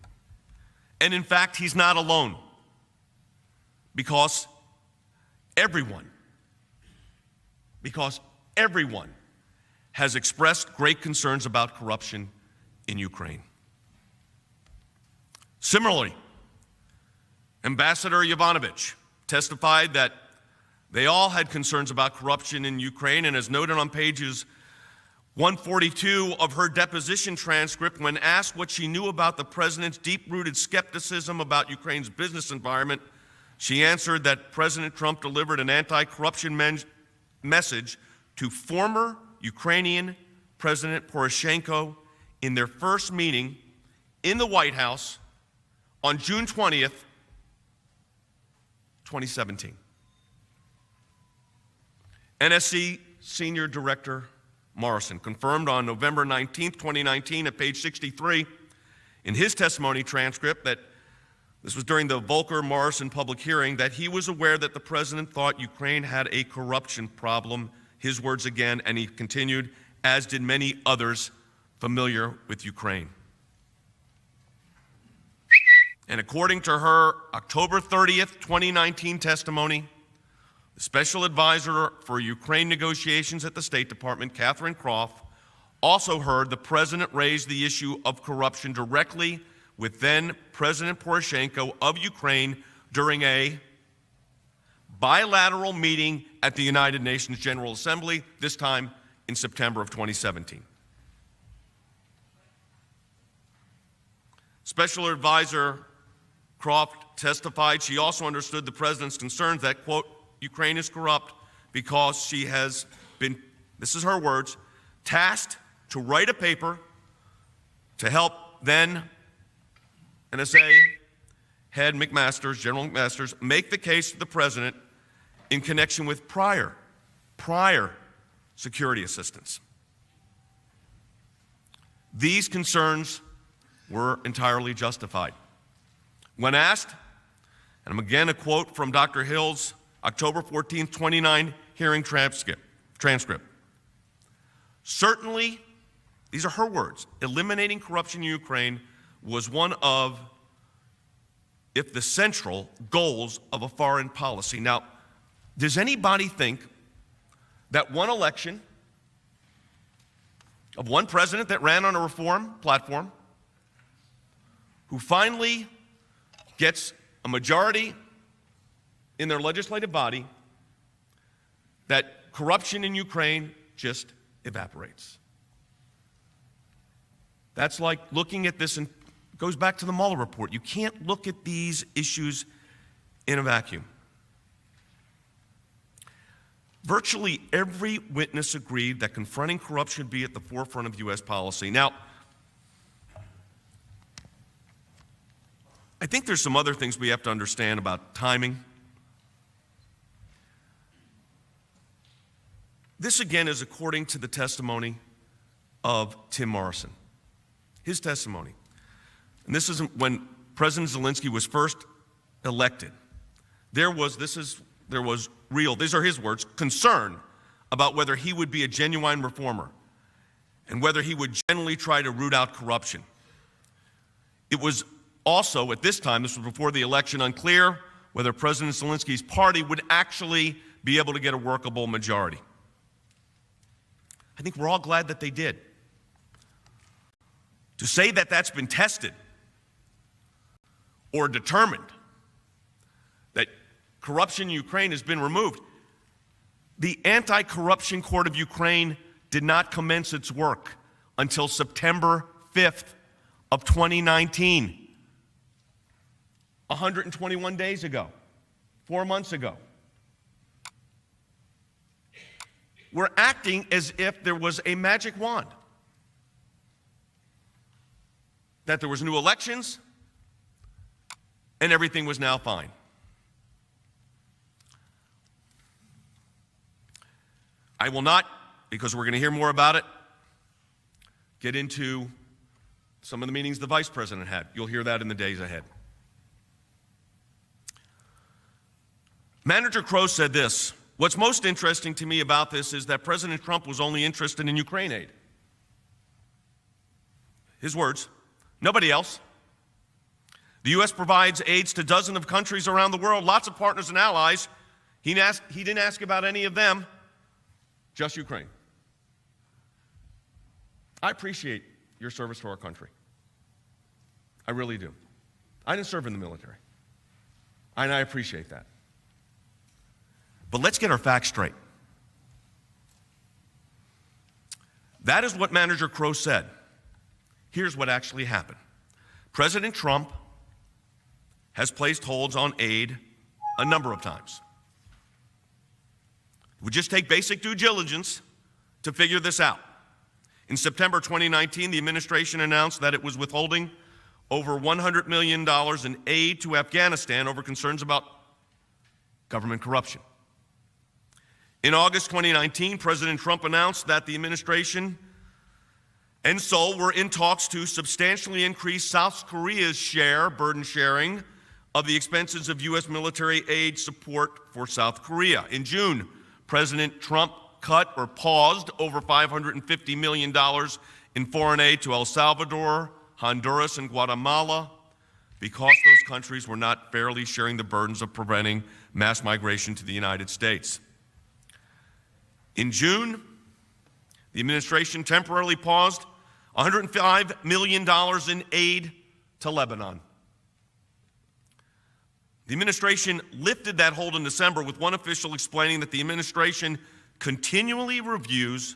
and in fact, he's not alone, because everyone has expressed great concerns about corruption in Ukraine. Similarly, Ambassador Yovanovitch testified that they all had concerns about corruption in Ukraine, and as noted on pages 142 of her deposition transcript, when asked what she knew about the President's deep-rooted skepticism about Ukraine's business environment, she answered that President Trump delivered an anti-corruption message to former Ukrainian President Poroshenko in their first meeting in the White House on June 20th, 2017. NSC Senior Director Morrison confirmed on November 19th, 2019 at page 63 in his testimony transcript that this was during the Volcker-Morrison public hearing, that he was aware that the President thought Ukraine had a corruption problem, his words again, and he continued, as did many others familiar with Ukraine. And according to her October 30th, 2019 testimony, the Special Advisor for Ukraine negotiations at the State Department, Catherine Croft, also heard the President raise the issue of corruption directly with then President Poroshenko of Ukraine during a bilateral meeting at the United Nations General Assembly, this time in September of 2017. Special Advisor Croft testified she also understood the President's concerns that, quote, Ukraine is corrupt because she has been, this is her words, tasked to write a paper to help then NSA head McMaster's, General McMaster's, make the case to the President in connection with prior security assistance. These concerns were entirely justified. When asked, and again a quote from Dr. Hill's October 14, 2019 hearing transcript. Certainly, these are her words, eliminating corruption in Ukraine was one of, if the central, goals of a foreign policy. Now, does anybody think that one election of one president that ran on a reform platform, who finally gets a majority in their legislative body, that corruption in Ukraine just evaporates? That's like looking at this, and it goes back to the Mueller report. You can't look at these issues in a vacuum. Virtually every witness agreed that confronting corruption should be at the forefront of U.S. policy. Now, I think there's some other things we have to understand about timing. This, again, is according to the testimony of Tim Morrison. His testimony. And this is when President Zelensky was first elected. There was real, these are his words, concern about whether he would be a genuine reformer and whether he would generally try to root out corruption. It was also, at this time, this was before the election, unclear whether President Zelensky's party would actually be able to get a workable majority. I think we're all glad that they did. To say that that's been tested or determined, that corruption in Ukraine has been removed. The Anti-Corruption Court of Ukraine did not commence its work until September 5th of 2019. 121 days ago, 4 months ago. We're acting as if there was a magic wand, that there was new elections and everything was now fine. I will not, because we're going to hear more about it, get into some of the meetings the vice president had. You'll hear that in the days ahead. Manager Crow said this: "What's most interesting to me about this is that President Trump was only interested in Ukraine aid." His words, nobody else. The U.S. provides aids to dozens of countries around the world, lots of partners and allies. He didn't ask about any of them, just Ukraine. I appreciate your service to our country. I really do. I didn't serve in the military, and I appreciate that. But let's get our facts straight. That is what Manager Crow said. Here's what actually happened. President Trump has placed holds on aid a number of times. It would just take basic due diligence to figure this out. In September 2019, the administration announced that it was withholding over $100 million in aid to Afghanistan over concerns about government corruption. In August 2019, President Trump announced that the administration and Seoul were in talks to substantially increase South Korea's burden sharing of the expenses of U.S. military aid support for South Korea. In June, President Trump cut or paused over $550 million in foreign aid to El Salvador, Honduras, and Guatemala because those countries were not fairly sharing the burdens of preventing mass migration to the United States. In June, the administration temporarily paused $105 million in aid to Lebanon. The administration lifted that hold in December, with one official explaining that the administration continually reviews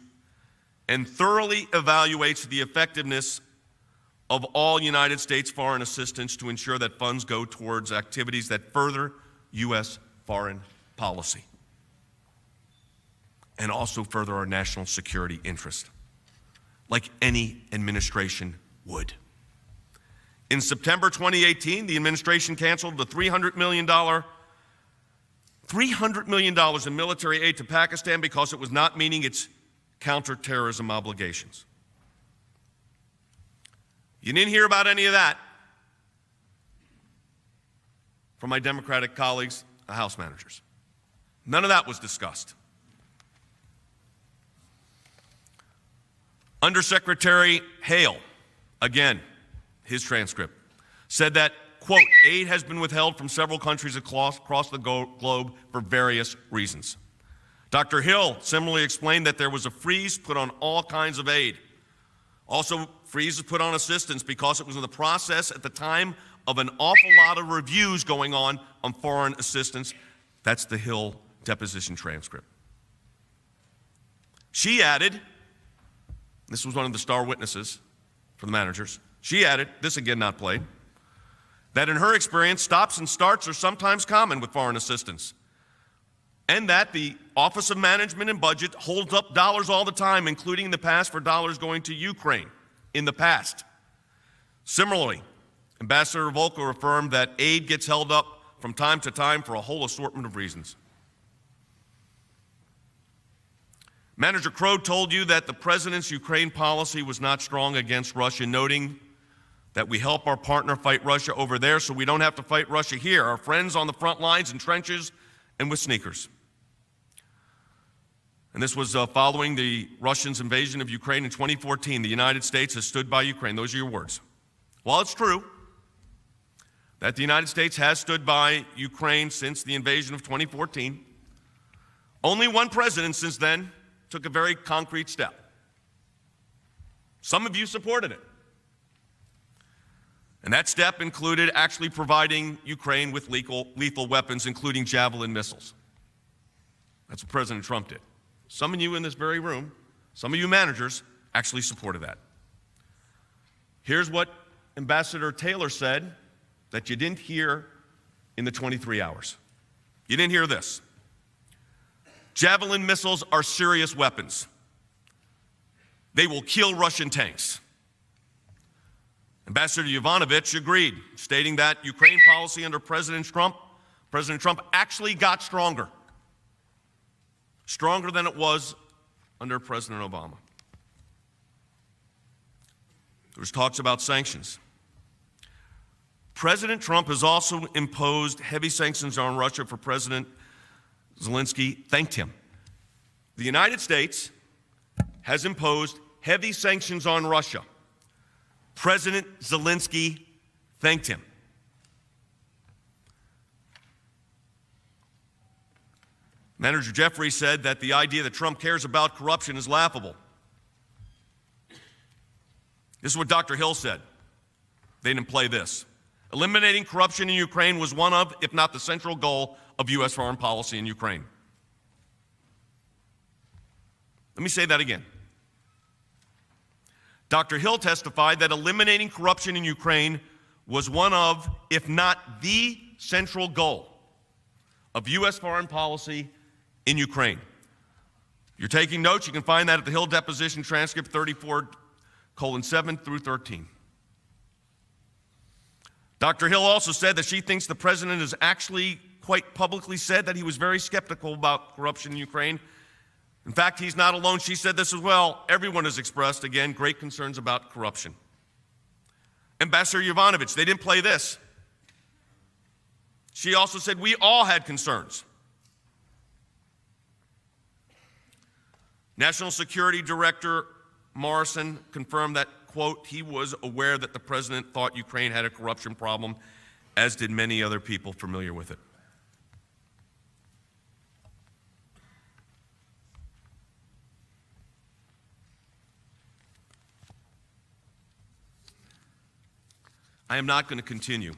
and thoroughly evaluates the effectiveness of all United States foreign assistance to ensure that funds go towards activities that further U.S. foreign policy and also further our national security interest, like any administration would. In September 2018, the administration canceled the $300 million in military aid to Pakistan because it was not meeting its counterterrorism obligations. You didn't hear about any of that from my Democratic colleagues, the House managers. None of that was discussed. Undersecretary Hale, again, his transcript, said that, quote, aid has been withheld from several countries across the globe for various reasons. Dr. Hill similarly explained that there was a freeze put on all kinds of aid. Also, freeze was put on assistance because it was in the process at the time of an awful lot of reviews going on foreign assistance. That's the Hill deposition transcript. She added, this was one of the star witnesses for the managers, she added, this again not played, that in her experience, stops and starts are sometimes common with foreign assistance, and that the Office of Management and Budget holds up dollars all the time, including in the past for dollars going to Ukraine in the past. Similarly, Ambassador Volker affirmed that aid gets held up from time to time for a whole assortment of reasons. Manager Crow told you that the president's Ukraine policy was not strong against Russia, noting that we help our partner fight Russia over there so we don't have to fight Russia here, our friends on the front lines in trenches and with sneakers. And this was following the Russians' invasion of Ukraine in 2014. The United States has stood by Ukraine. Those are your words. While it's true that the United States has stood by Ukraine since the invasion of 2014, only one president since then took a very concrete step. Some of you supported it. And that step included actually providing Ukraine with lethal weapons, including Javelin missiles. That's what President Trump did. Some of you in this very room, some of you managers, actually supported that. Here's what Ambassador Taylor said that you didn't hear in the 23 hours. You didn't hear this. Javelin missiles are serious weapons. They will kill Russian tanks. Ambassador Yovanovitch agreed, stating that Ukraine policy under President Trump actually got stronger than it was under President Obama. There was talks about sanctions. President Trump has also imposed heavy sanctions on Russia for President Zelensky thanked him. The United States has imposed heavy sanctions on Russia. President Zelensky thanked him. Manager Jeffrey said that the idea that Trump cares about corruption is laughable. This is what Dr. Hill said. They didn't play this. Eliminating corruption in Ukraine was one of, if not the central goal, of U.S. foreign policy in Ukraine. Let me say that again. Dr. Hill testified that eliminating corruption in Ukraine was one of, if not the central goal of U.S. foreign policy in Ukraine. If you're taking notes, you can find that at the Hill deposition transcript 34:7 through 13. Dr. Hill also said that she thinks the president has actually quite publicly said that he was very skeptical about corruption in Ukraine. In fact, he's not alone. She said this as well. Everyone has expressed, again, great concerns about corruption. Ambassador Yovanovitch, they didn't play this. She also said we all had concerns. National Security Director Morrison confirmed that, quote, he was aware that the president thought Ukraine had a corruption problem, as did many other people familiar with it. I am not going to continue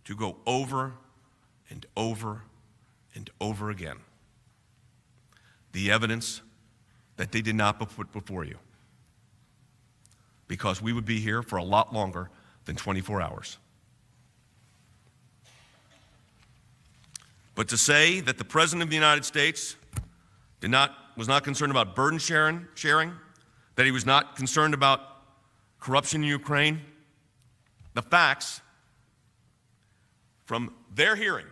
to go over and over and over again the evidence that they did not put before you, because we would be here for a lot longer than 24 hours. But to say that the President of the United States was not concerned about burden sharing, that he was not concerned about corruption in Ukraine, the facts from their hearing,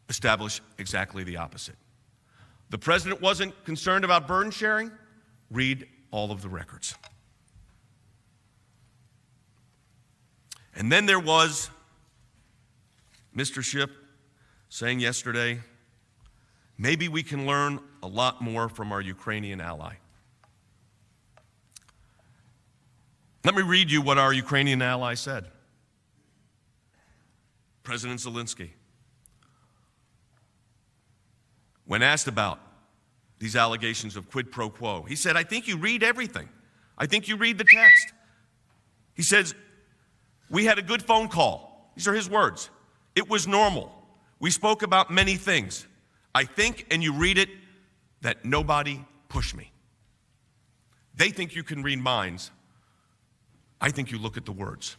establish exactly the opposite. The president wasn't concerned about burden sharing. Read all of the records. And then there was Mr. Schiff saying yesterday maybe we can learn a lot more from our Ukrainian ally. Let me read you what our Ukrainian ally said. President Zelensky, when asked about these allegations of quid pro quo, he said, I think you read everything. I think you read the text. He says, we had a good phone call. These are his words. It was normal. We spoke about many things. I think, and you read it, that nobody pushed me. They think you can read minds. I think you look at the words.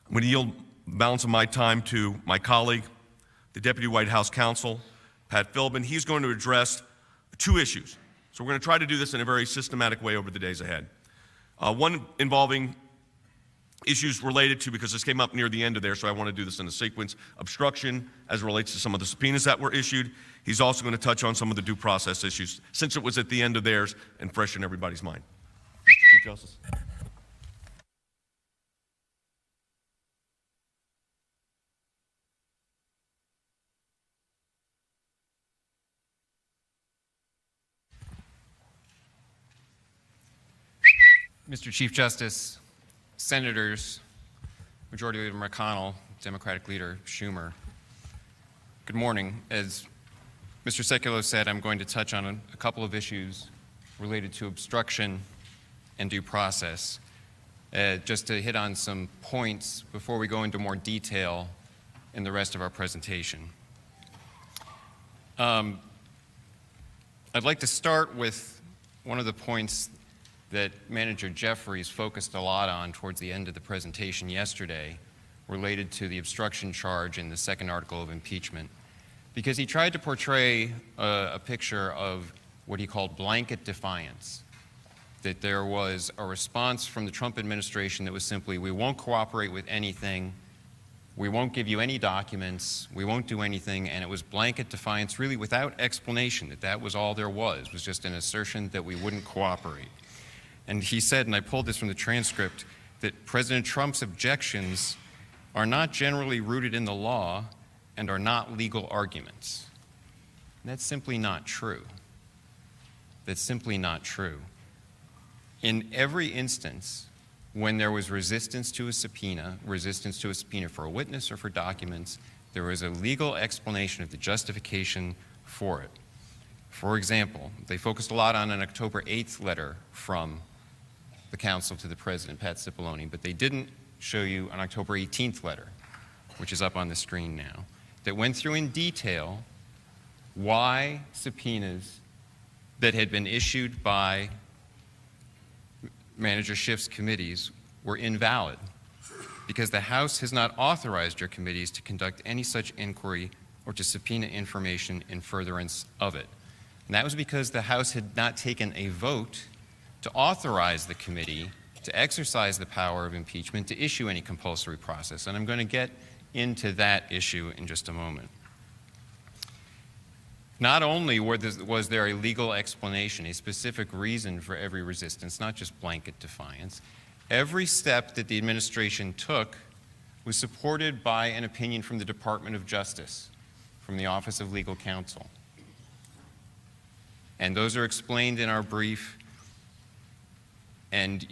I'm going to yield the balance of my time to my colleague, the Deputy White House Counsel, Pat Philbin. He's going to address two issues. So we're going to try to do this in a very systematic way over the days ahead. One involving issues related to, because this came up near the end of there, so I want to do this in a sequence, obstruction as it relates to some of the subpoenas that were issued. He's also going to touch on some of the due process issues, since it was at the end of theirs and fresh in everybody's mind. Mr. Chief Justice. Mr. Chief Justice, Senators, Majority Leader McConnell, Democratic Leader Schumer, good morning. As Mr. Sekulow said, I'm going to touch on a couple of issues related to obstruction and due process. Just to hit on some points before we go into more detail in the rest of our presentation. I'd like to start with one of the points that Manager Jeffries focused a lot on towards the end of the presentation yesterday, related to the obstruction charge in the second article of impeachment, because he tried to portray a picture of what he called blanket defiance, that there was a response from the Trump administration that was simply, we won't cooperate with anything, we won't give you any documents, we won't do anything, and it was blanket defiance really without explanation, that was all there was just an assertion that we wouldn't cooperate. And he said, and I pulled this from the transcript, that President Trump's objections are not generally rooted in the law and are not legal arguments. And that's simply not true. That's simply not true. In every instance, when there was resistance to a subpoena for a witness or for documents, there was a legal explanation of the justification for it. For example, they focused a lot on an October 8th letter from the counsel to the president, Pat Cipollone, but they didn't show you an October 18th letter, which is up on the screen now, that went through in detail why subpoenas that had been issued by Manager Schiff's committees were invalid, because the House has not authorized your committees to conduct any such inquiry or to subpoena information in furtherance of it. And that was because the House had not taken a vote to authorize the committee to exercise the power of impeachment to issue any compulsory process. And I'm going to get into that issue in just a moment. Not only was there a legal explanation, a specific reason for every resistance, not just blanket defiance, every step that the administration took was supported by an opinion from the Department of Justice, from the Office of Legal Counsel. And those are explained in our brief. And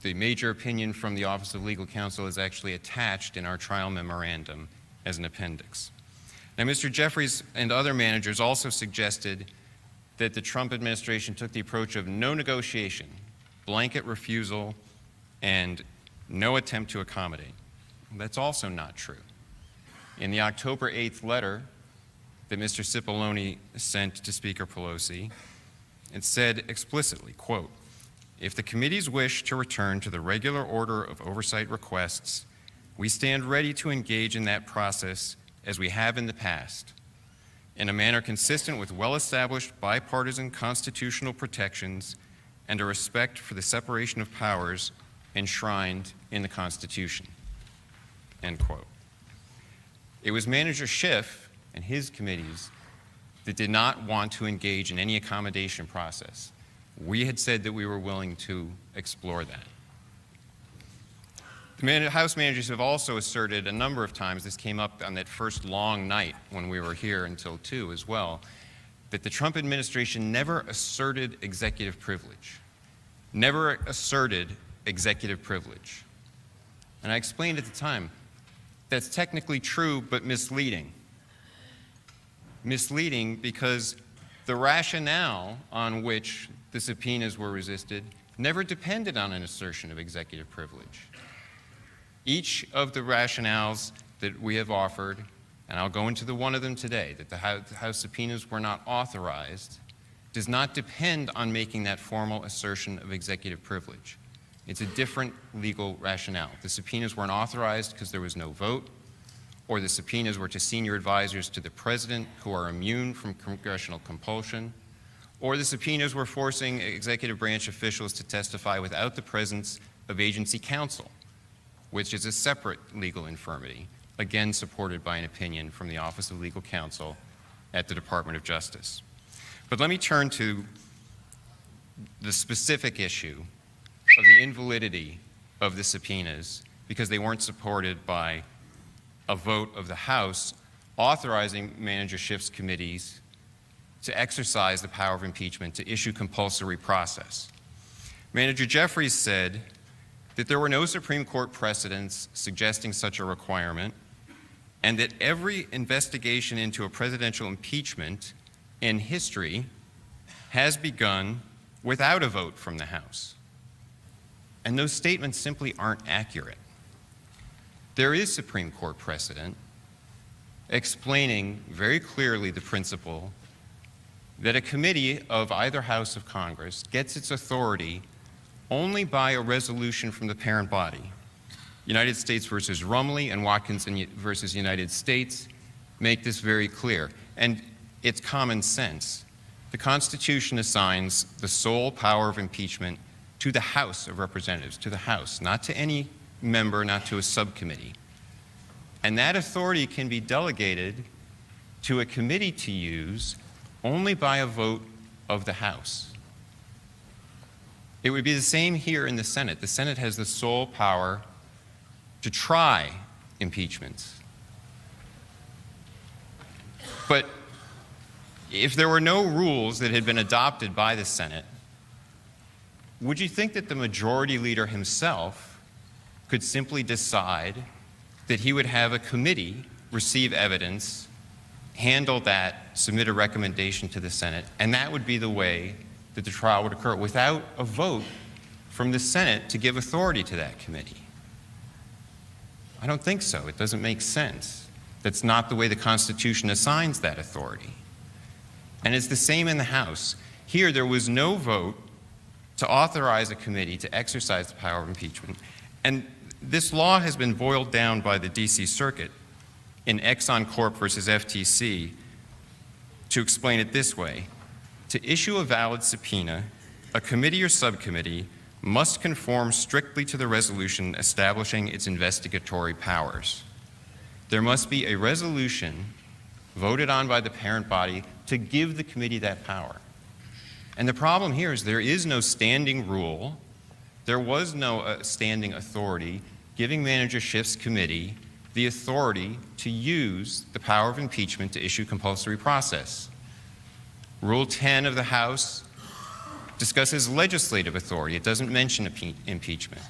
the major opinion from the Office of Legal Counsel is actually attached in our trial memorandum as an appendix. Now, Mr. Jeffries and other managers also suggested that the Trump administration took the approach of no negotiation, blanket refusal, and no attempt to accommodate. That's also not true. In the October 8th letter that Mr. Cipollone sent to Speaker Pelosi, it said explicitly, quote, if the committees wish to return to the regular order of oversight requests, we stand ready to engage in that process as we have in the past, in a manner consistent with well-established bipartisan constitutional protections and a respect for the separation of powers enshrined in the Constitution, end quote. It was Manager Schiff and his committees that did not want to engage in any accommodation process. We had said that we were willing to explore that. House managers have also asserted a number of times, this came up on that first long night when we were here until 2 as well, that the Trump administration never asserted executive privilege. Never asserted executive privilege. And I explained at the time, that's technically true, but misleading. Misleading because the rationale on which the subpoenas were resisted never depended on an assertion of executive privilege. Each of the rationales that we have offered, and I'll go into one of them today, that the House subpoenas were not authorized, does not depend on making that formal assertion of executive privilege. It's a different legal rationale. The subpoenas weren't authorized because there was no vote, or the subpoenas were to senior advisors to the president who are immune from congressional compulsion, or the subpoenas were forcing executive branch officials to testify without the presence of agency counsel, which is a separate legal infirmity, again supported by an opinion from the Office of Legal Counsel at the Department of Justice. But let me turn to the specific issue of the invalidity of the subpoenas because they weren't supported by a vote of the House authorizing Manager Schiff's committees to exercise the power of impeachment to issue compulsory process. Manager Jeffries said that there were no Supreme Court precedents suggesting such a requirement, and that every investigation into a presidential impeachment in history has begun without a vote from the House. And those statements simply aren't accurate. There is Supreme Court precedent explaining very clearly the principle that a committee of either House of Congress gets its authority only by a resolution from the parent body. United States versus Rumley and Watkins versus United States make this very clear. And it's common sense. The Constitution assigns the sole power of impeachment to the House of Representatives, to the House, not to any member, not to a subcommittee. And that authority can be delegated to a committee to use only by a vote of the House. It would be the same here in the Senate. The Senate has the sole power to try impeachments. But if there were no rules that had been adopted by the Senate, would you think that the majority leader himself could simply decide that he would have a committee receive evidence, handle that, submit a recommendation to the Senate, and that would be the way that the trial would occur without a vote from the Senate to give authority to that committee? I don't think so. It doesn't make sense. That's not the way the Constitution assigns that authority. And it's the same in the House. Here, there was no vote to authorize a committee to exercise the power of impeachment. And this law has been boiled down by the D.C. Circuit in Exxon Corp versus FTC to explain it this way. To issue a valid subpoena, a committee or subcommittee must conform strictly to the resolution establishing its investigatory powers. There must be a resolution voted on by the parent body to give the committee that power. And the problem here is there is no standing rule, there was no standing authority giving Manager Schiff's committee the authority to use the power of impeachment to issue compulsory process. Rule 10 of the House discusses legislative authority. It doesn't mention impeachment.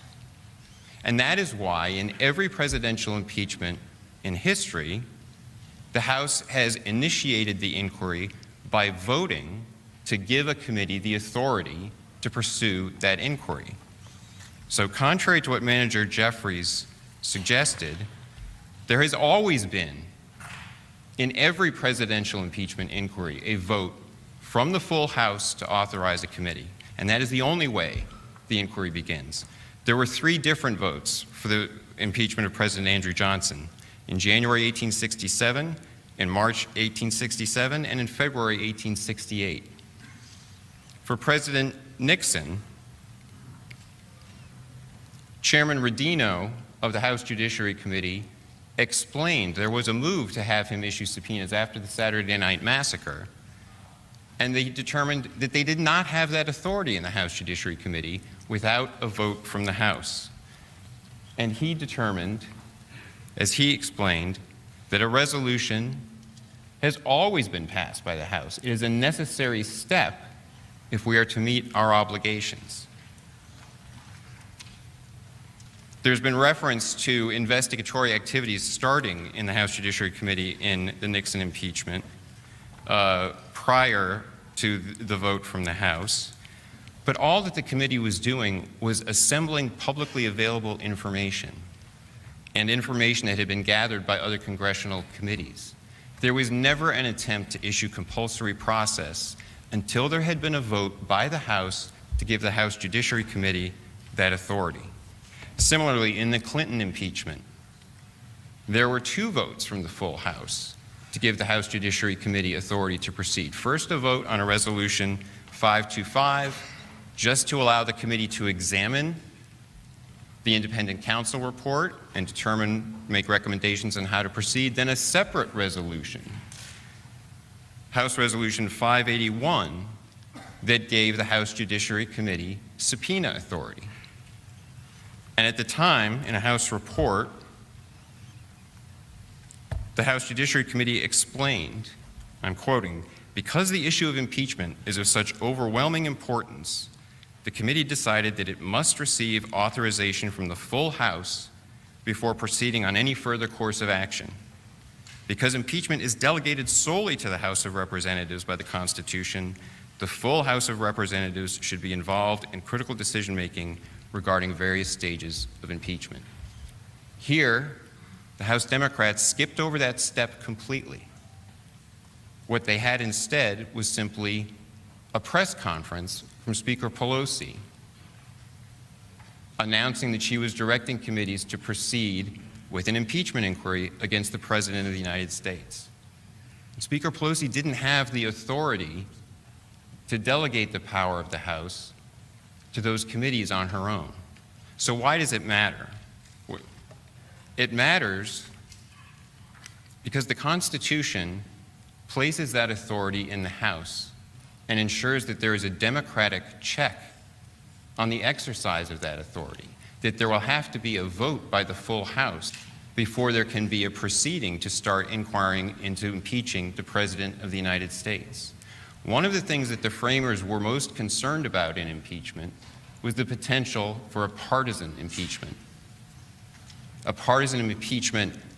And that is why in every presidential impeachment in history, the House has initiated the inquiry by voting to give a committee the authority to pursue that inquiry. So contrary to what Manager Jeffries suggested, there has always been, in every presidential impeachment inquiry, a vote from the full House to authorize a committee. And that is the only way the inquiry begins. There were 3 different votes for the impeachment of President Andrew Johnson in January 1867, in March 1867, and in February 1868. For President Nixon, Chairman Rodino of the House Judiciary Committee explained there was a move to have him issue subpoenas after the Saturday Night Massacre, and they determined that they did not have that authority in the House Judiciary Committee without a vote from the House. And he determined, as he explained, that a resolution has always been passed by the House. It is a necessary step if we are to meet our obligations. There's been reference to investigatory activities starting in the House Judiciary Committee in the Nixon impeachment prior to the vote from the House. But all that the committee was doing was assembling publicly available information and information that had been gathered by other congressional committees. There was never an attempt to issue compulsory process until there had been a vote by the House to give the House Judiciary Committee that authority. Similarly, in the Clinton impeachment, there were 2 votes from the full House to give the House Judiciary Committee authority to proceed. First, a vote on a resolution 525, just to allow the committee to examine the independent counsel report and make recommendations on how to proceed. Then a separate resolution, House Resolution 581, that gave the House Judiciary Committee subpoena authority. And at the time, in a House report, the House Judiciary Committee explained, I'm quoting, "Because the issue of impeachment is of such overwhelming importance, the committee decided that it must receive authorization from the full House before proceeding on any further course of action. Because impeachment is delegated solely to the House of Representatives by the Constitution, the full House of Representatives should be involved in critical decision-making regarding various stages of impeachment." Here, the House Democrats skipped over that step completely. What they had instead was simply a press conference from Speaker Pelosi announcing that she was directing committees to proceed with an impeachment inquiry against the President of the United States. Speaker Pelosi didn't have the authority to delegate the power of the House to those committees on her own. So why does it matter? It matters because the Constitution places that authority in the House and ensures that there is a democratic check on the exercise of that authority, that there will have to be a vote by the full House before there can be a proceeding to start inquiring into impeaching the President of the United States. One of the things that the framers were most concerned about in impeachment was the potential for a partisan impeachment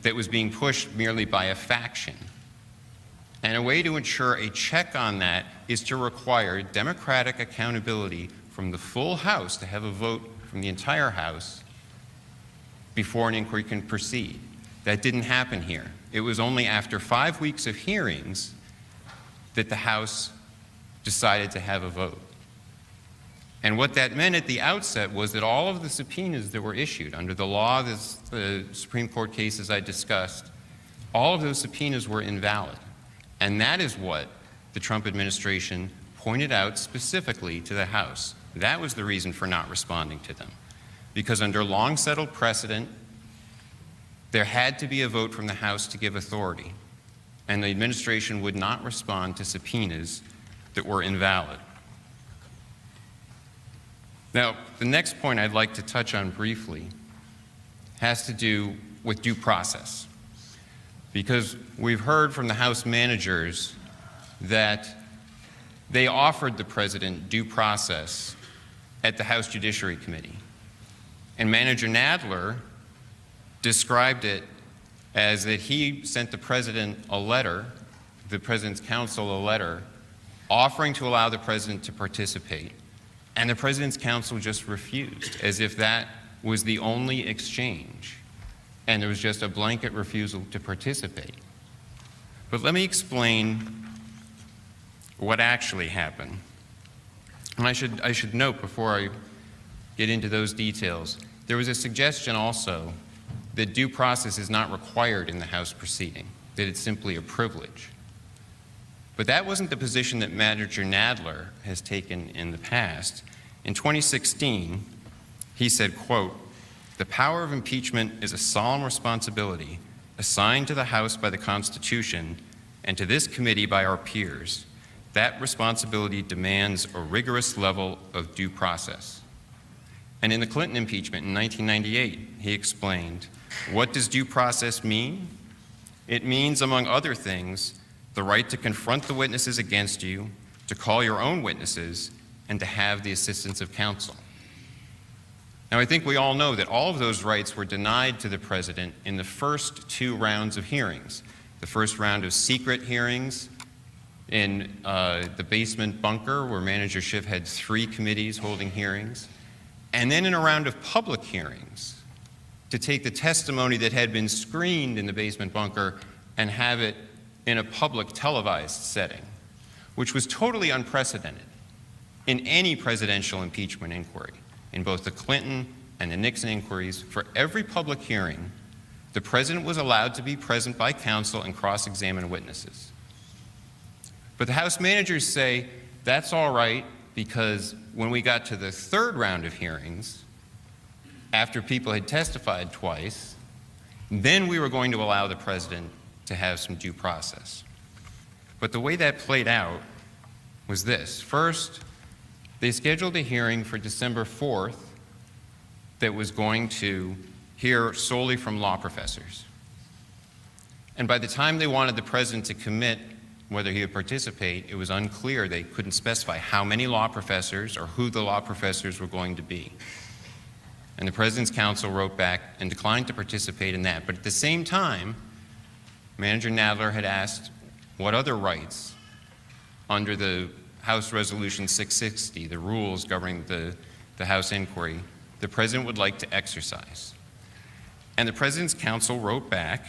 that was being pushed merely by a faction. And a way to ensure a check on that is to require democratic accountability from the full House, to have a vote from the entire House before an inquiry can proceed. That didn't happen here. It was only after 5 weeks of hearings that the House decided to have a vote. And what that meant at the outset was that all of the subpoenas that were issued under the law, the Supreme Court cases I discussed, all of those subpoenas were invalid. And that is what the Trump administration pointed out specifically to the House. That was the reason for not responding to them. Because under long-settled precedent, there had to be a vote from the House to give authority. And the administration would not respond to subpoenas that were invalid. Now, the next point I'd like to touch on briefly has to do with due process. Because we've heard from the House managers that they offered the President due process at the House Judiciary Committee. And Manager Nadler described it as that he sent the President a letter, the President's Counsel a letter, offering to allow the President to participate. And the President's Counsel just refused, as if that was the only exchange. And there was just a blanket refusal to participate. But let me explain what actually happened. And I should note before I get into those details, there was a suggestion also that due process is not required in the House proceeding, that it's simply a privilege. But that wasn't the position that Manager Nadler has taken in the past. In 2016, he said, quote, "The power of impeachment is a solemn responsibility assigned to the House by the Constitution and to this committee by our peers. That responsibility demands a rigorous level of due process." And in the Clinton impeachment in 1998, he explained, "What does due process mean? It means, among other things, the right to confront the witnesses against you, to call your own witnesses, and to have the assistance of counsel." Now, I think we all know that all of those rights were denied to the president in the first 2 rounds of hearings. The first round of secret hearings in the basement bunker, where Manager Schiff had 3 committees holding hearings, and then in a round of public hearings to take the testimony that had been screened in the basement bunker and have it in a public televised setting, which was totally unprecedented in any presidential impeachment inquiry. In both the Clinton and the Nixon inquiries, for every public hearing, the president was allowed to be present by counsel and cross-examine witnesses. But the House managers say that's all right because when we got to the 3rd round of hearings, after people had testified twice, then we were going to allow the president to have some due process. But the way that played out was this. First, they scheduled a hearing for December 4th that was going to hear solely from law professors. And by the time they wanted the president to commit whether he would participate, it was unclear. They couldn't specify how many law professors or who the law professors were going to be. And the president's counsel wrote back and declined to participate in that. But at the same time, Manager Nadler had asked what other rights under the House Resolution 660, the rules governing the House inquiry, the president would like to exercise. And the president's counsel wrote back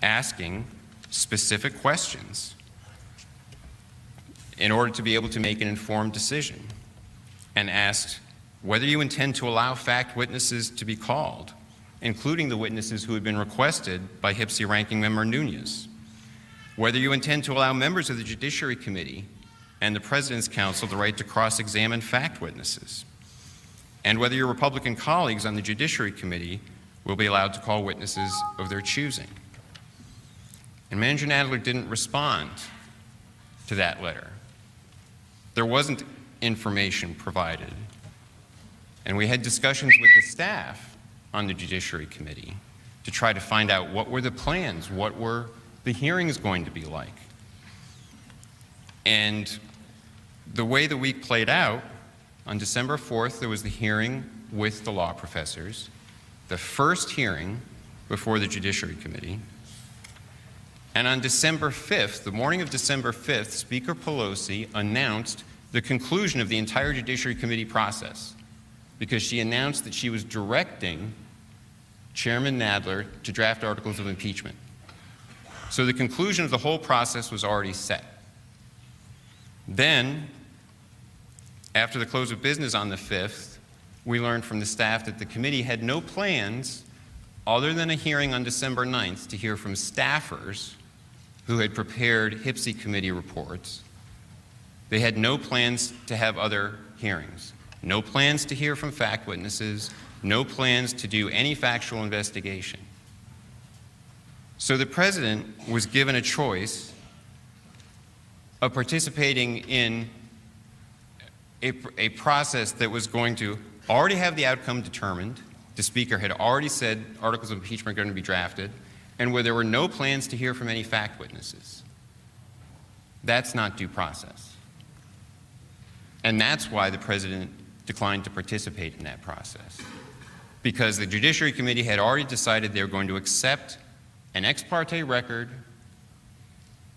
asking specific questions in order to be able to make an informed decision, and asked whether you intend to allow fact witnesses to be called, including the witnesses who had been requested by HPSI Ranking Member Nunes, whether you intend to allow members of the Judiciary Committee and the President's Counsel the right to cross-examine fact witnesses, and whether your Republican colleagues on the Judiciary Committee will be allowed to call witnesses of their choosing. And Manager Nadler didn't respond to that letter. There wasn't information provided. And we had discussions with the staff on the Judiciary Committee to try to find out what were the plans, what were the hearings going to be like. And the way the week played out, on December 4th, there was the hearing with the law professors, the first hearing before the Judiciary Committee. And on December 5th, the morning of December 5th, Speaker Pelosi announced the conclusion of the entire Judiciary Committee process, because she announced that she was directing Chairman Nadler to draft articles of impeachment. So the conclusion of the whole process was already set. Then, after the close of business on the 5th, we learned from the staff that the committee had no plans other than a hearing on December 9th to hear from staffers who had prepared HPSI committee reports. They had no plans to have other hearings, no plans to hear from fact witnesses, no plans to do any factual investigation. So the president was given a choice of participating in a process that was going to already have the outcome determined. The Speaker had already said articles of impeachment are going to be drafted, and where there were no plans to hear from any fact witnesses. That's not due process. And that's why the president declined to participate in that process. Because the Judiciary Committee had already decided they were going to accept an ex parte record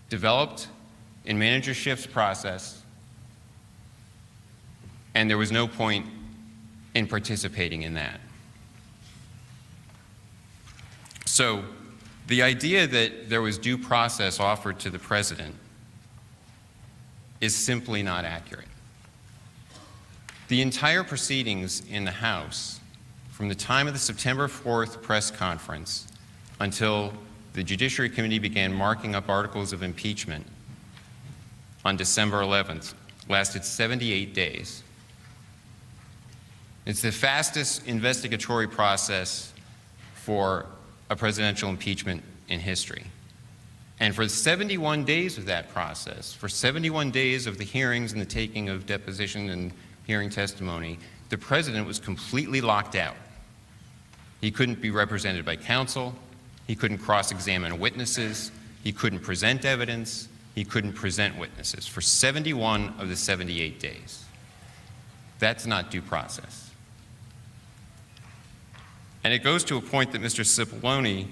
developed in Manager Schiff's process, and there was no point in participating in that. So the idea that there was due process offered to the president is simply not accurate. The entire proceedings in the House, from the time of the September 4th press conference until the Judiciary Committee began marking up articles of impeachment on December 11th, lasted 78 days. It's the fastest investigatory process for a presidential impeachment in history. And for 71 days of that process, for 71 days of the hearings and the taking of deposition and hearing testimony, the president was completely locked out. He couldn't be represented by counsel. He couldn't cross-examine witnesses. He couldn't present evidence. He couldn't present witnesses for 71 of the 78 days. That's not due process. And it goes to a point that Mr. Cipollone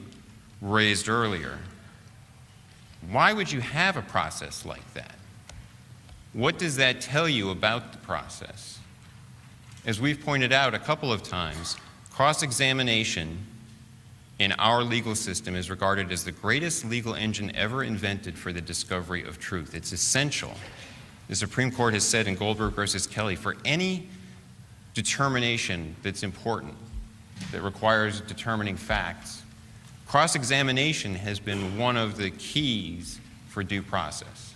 raised earlier. Why would you have a process like that? What does that tell you about the process? As we've pointed out a couple of times, cross-examination in our legal system is regarded as the greatest legal engine ever invented for the discovery of truth. It's essential. The Supreme Court has said in Goldberg versus Kelly, for any determination that's important, that requires determining facts, cross-examination has been one of the keys for due process.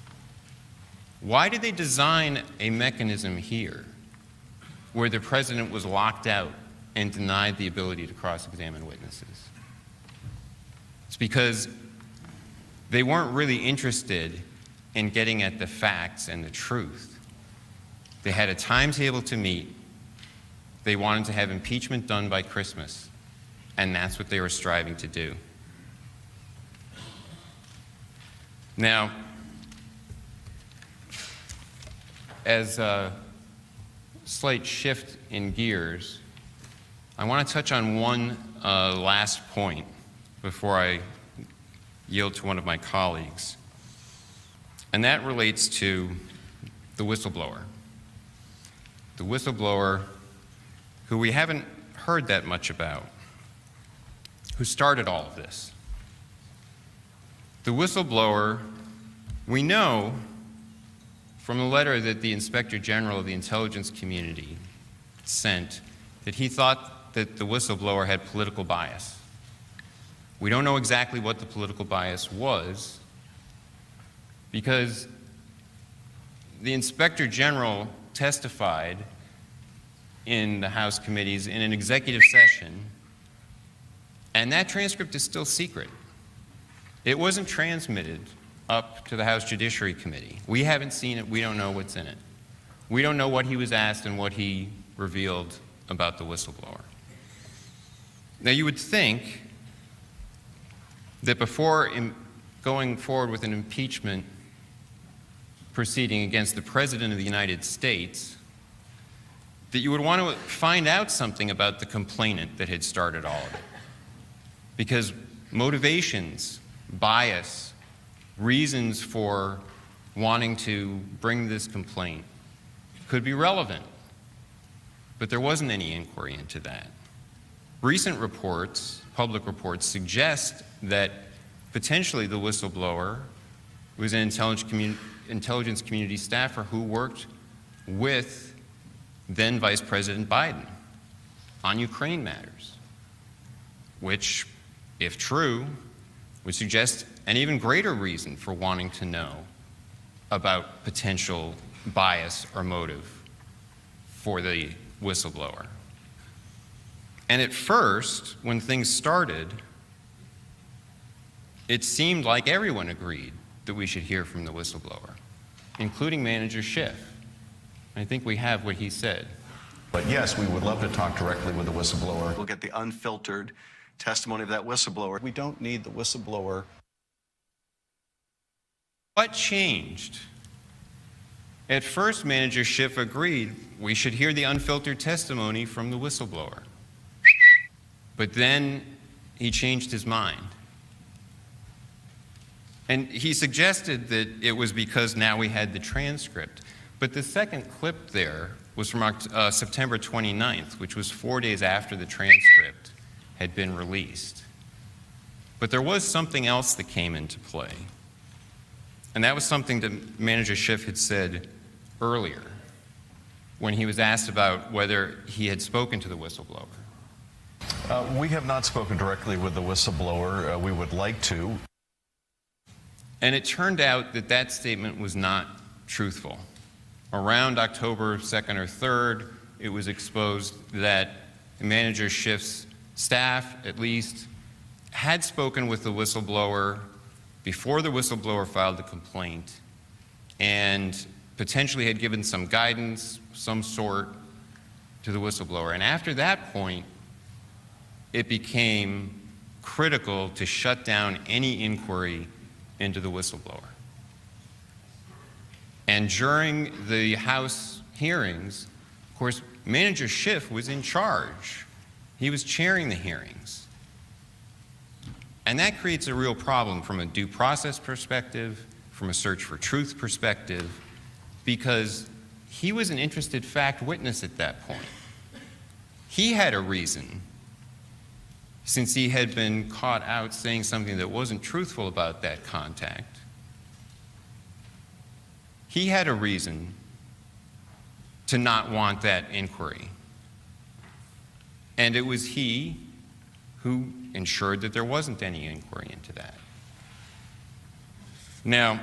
Why did they design a mechanism here where the president was locked out and denied the ability to cross-examine witnesses? It's because they weren't really interested in getting at the facts and the truth. They had a timetable to meet. They wanted to have impeachment done by Christmas, and that's what they were striving to do. Now, as a slight shift in gears, I want to touch on one last point before I yield to one of my colleagues, and that relates to the whistleblower. The whistleblower who we haven't heard that much about, who started all of this. The whistleblower, we know from the letter that the Inspector General of the intelligence community sent that he thought that the whistleblower had political bias. We don't know exactly what the political bias was because the Inspector General testified in the House committees in an executive session, and that transcript is still secret. It wasn't transmitted up to the House Judiciary Committee. We haven't seen it. We don't know what's in it. We don't know what he was asked and what he revealed about the whistleblower. Now, you would think that before going forward with an impeachment proceeding against the President of the United States, that you would want to find out something about the complainant that had started all of it. Because motivations, bias, reasons for wanting to bring this complaint could be relevant, but there wasn't any inquiry into that. Recent reports, public reports, suggest that potentially the whistleblower was an intelligence community staffer who worked with then Vice President Biden on Ukraine matters, which, if true, would suggest an even greater reason for wanting to know about potential bias or motive for the whistleblower. And at first, when things started, it seemed like everyone agreed that we should hear from the whistleblower, including Manager Schiff. I think we have what he said. But yes, we would love to talk directly with the whistleblower. We'll get the unfiltered testimony of that whistleblower. We don't need the whistleblower. What changed? At first, Manager Schiff agreed we should hear the unfiltered testimony from the whistleblower. But then he changed his mind. And he suggested that it was because now we had the transcript. But the second clip there was from September 29th, which was 4 days after the transcript had been released. But there was something else that came into play. And that was something that Manager Schiff had said earlier when he was asked about whether he had spoken to the whistleblower. We have not spoken directly with the whistleblower. We would like to. And it turned out that that statement was not truthful. Around October 2nd or 3rd, it was exposed that Manager Schiff's staff, at least, had spoken with the whistleblower before the whistleblower filed the complaint, and potentially had given some guidance, some sort, to the whistleblower. And after that point, it became critical to shut down any inquiry into the whistleblower. And during the House hearings, of course, Manager Schiff was in charge. He was chairing the hearings. And that creates a real problem from a due process perspective, from a search for truth perspective, because he was an interested fact witness at that point. He had a reason, since he had been caught out saying something that wasn't truthful about that contact. He had a reason to not want that inquiry. And it was he who ensured that there wasn't any inquiry into that. Now,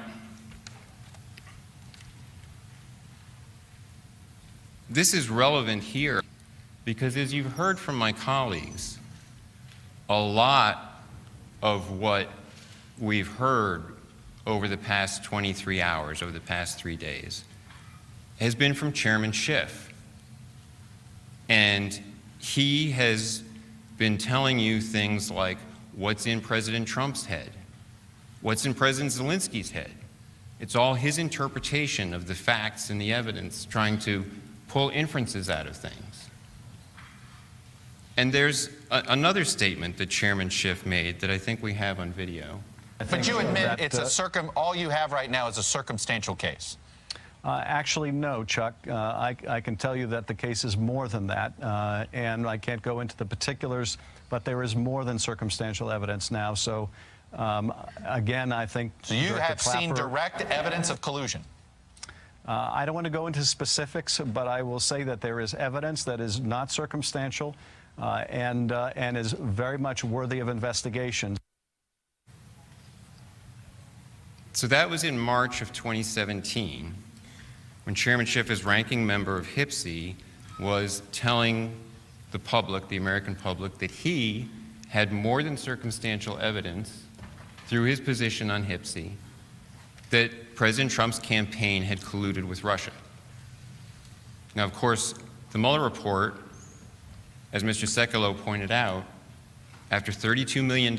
this is relevant here because, as you've heard from my colleagues, a lot of what we've heard over the past 23 hours, over the past 3 days, has been from Chairman Schiff. And he has been telling you things like what's in President Trump's head, what's in President Zelensky's head. It's all his interpretation of the facts and the evidence, trying to pull inferences out of things. And there's another statement that Chairman Schiff made that I think we have on video. But you admit it's all you have right now is a circumstantial case. Actually, no, Chuck. I can tell you that the case is more than that, and I can't go into the particulars, but there is more than circumstantial evidence now. So, again, I think... So you have seen direct evidence of collusion? I don't want to go into specifics, but I will say that there is evidence that is not circumstantial and is very much worthy of investigation. So that was in March of 2017, when Chairman Schiff, as ranking member of HPSI, was telling the public, the American public, that he had more than circumstantial evidence through his position on HPSI that President Trump's campaign had colluded with Russia. Now, of course, the Mueller report, as Mr. Sekulow pointed out, after $32 million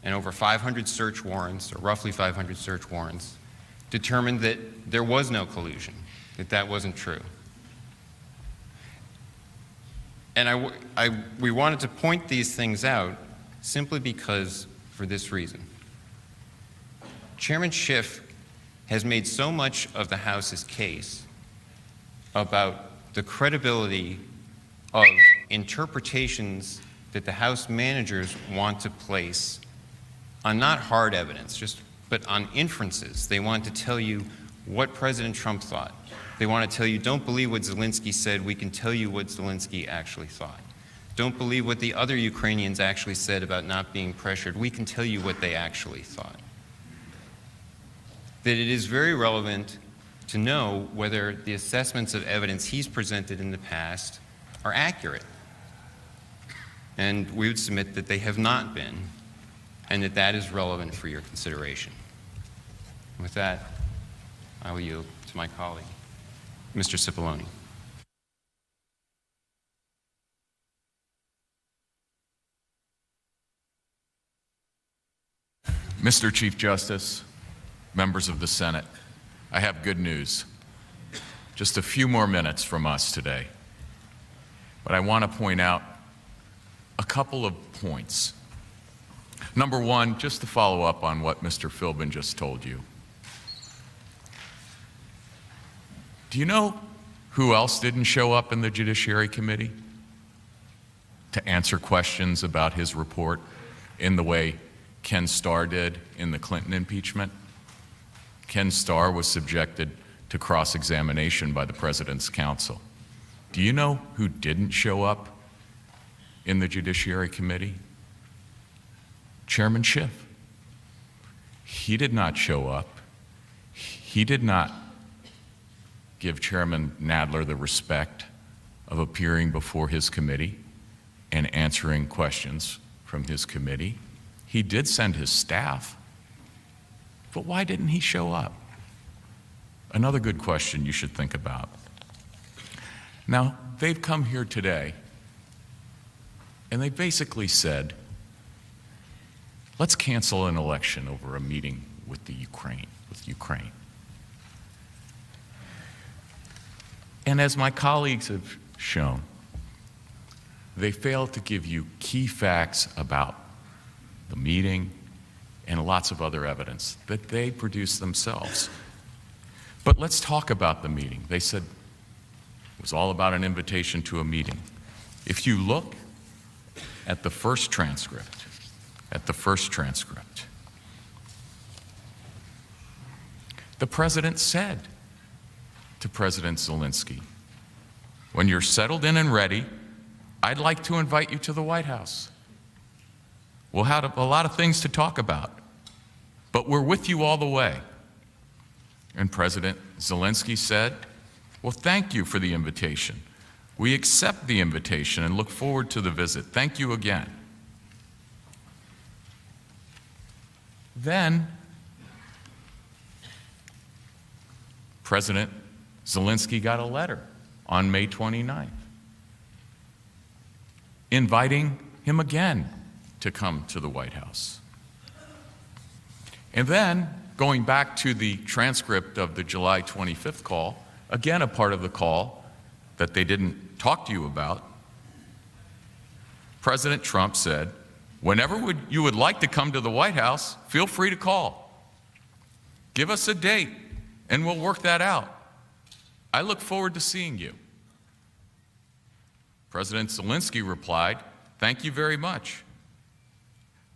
and over 500 search warrants, or roughly 500 search warrants, determined that there was no collusion, that that wasn't true. And we wanted to point these things out simply because, for this reason. Chairman Schiff has made so much of the House's case about the credibility of interpretations that the House managers want to place on not hard evidence, but on inferences. They want to tell you what President Trump thought. They want to tell you, don't believe what Zelensky said, we can tell you what Zelensky actually thought. Don't believe what the other Ukrainians actually said about not being pressured, we can tell you what they actually thought. That it is very relevant to know whether the assessments of evidence he's presented in the past are accurate. And we would submit that they have not been, and that that is relevant for your consideration. With that, I will yield to my colleague, Mr. Cipollone. Mr. Chief Justice, members of the Senate, I have good news. Just a few more minutes from us today. But I want to point out a couple of points. Number one, just to follow up on what Mr. Philbin just told you. Do you know who else didn't show up in the Judiciary Committee to answer questions about his report in the way Ken Starr did in the Clinton impeachment? Ken Starr was subjected to cross-examination by the President's counsel. Do you know who didn't show up in the Judiciary Committee? Chairman Schiff. He did not show up. He did not give Chairman Nadler the respect of appearing before his committee and answering questions from his committee. He did send his staff, but why didn't he show up? Another good question you should think about. Now, they've come here today, and they basically said, let's cancel an election over a meeting with Ukraine. And as my colleagues have shown, they failed to give you key facts about the meeting and lots of other evidence that they produced themselves. But let's talk about the meeting. They said it was all about an invitation to a meeting. If you look at the first transcript, the president said to President Zelensky, when you're settled in and ready, I'd like to invite you to the White House. We'll have a lot of things to talk about, but we're with you all the way. And President Zelensky said, well, thank you for the invitation. We accept the invitation and look forward to the visit. Thank you again. Then, President Zelensky got a letter on May 29th, inviting him again to come to the White House. And then, going back to the transcript of the July 25th call, again a part of the call that they didn't talk to you about, President Trump said, whenever you would like to come to the White House, feel free to call. Give us a date, and we'll work that out. I look forward to seeing you. President Zelensky replied, thank you very much.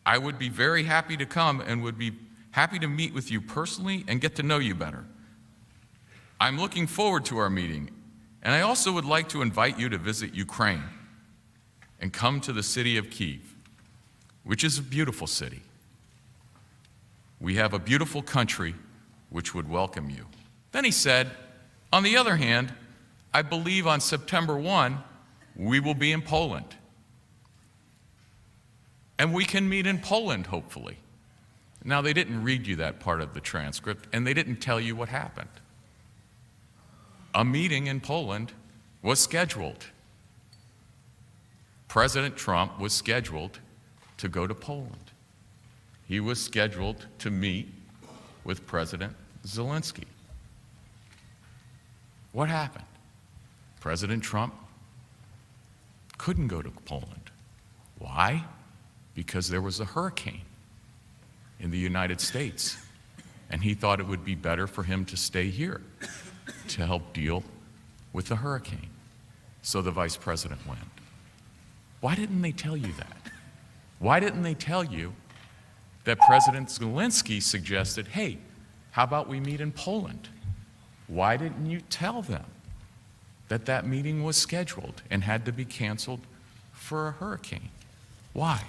I would be very happy to come and would be happy to meet with you personally and get to know you better. I'm looking forward to our meeting, and I also would like to invite you to visit Ukraine and come to the city of Kyiv, which is a beautiful city. We have a beautiful country which would welcome you. Then he said, on the other hand, I believe on September 1, we will be in Poland. And we can meet in Poland, hopefully. Now, they didn't read you that part of the transcript, and they didn't tell you what happened. A meeting in Poland was scheduled. President Trump was scheduled to go to Poland. He was scheduled to meet with President Zelensky. What happened? President Trump couldn't go to Poland. Why? Because there was a hurricane in the United States, and he thought it would be better for him to stay here to help deal with the hurricane. So the vice president went. Why didn't they tell you that? Why didn't they tell you that President Zelensky suggested, hey, how about we meet in Poland? Why didn't you tell them that that meeting was scheduled and had to be canceled for a hurricane? Why?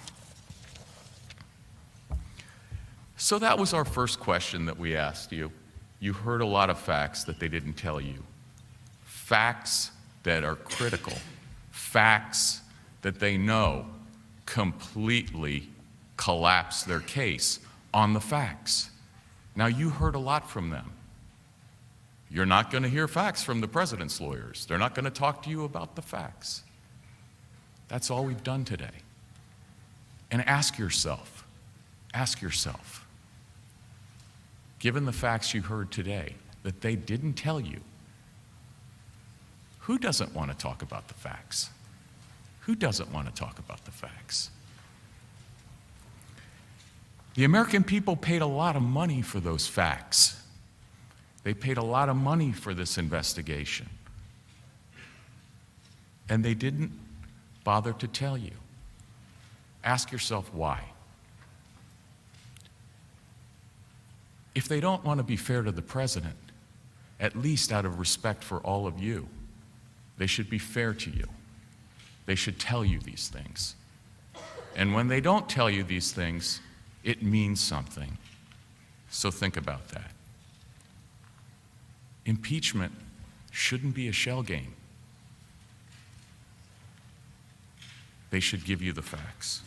So that was our first question that we asked you. You heard a lot of facts that they didn't tell you. Facts that are critical. Facts that they know completely collapse their case on the facts. Now, you heard a lot from them. You're not going to hear facts from the president's lawyers. They're not going to talk to you about the facts. That's all we've done today. And ask yourself, given the facts you heard today that they didn't tell you, who doesn't want to talk about the facts? Who doesn't want to talk about the facts? The American people paid a lot of money for those facts. They paid a lot of money for this investigation. And they didn't bother to tell you. Ask yourself why. If they don't want to be fair to the president, at least out of respect for all of you, they should be fair to you. They should tell you these things. And when they don't tell you these things, it means something. So think about that. Impeachment shouldn't be a shell game. They should give you the facts.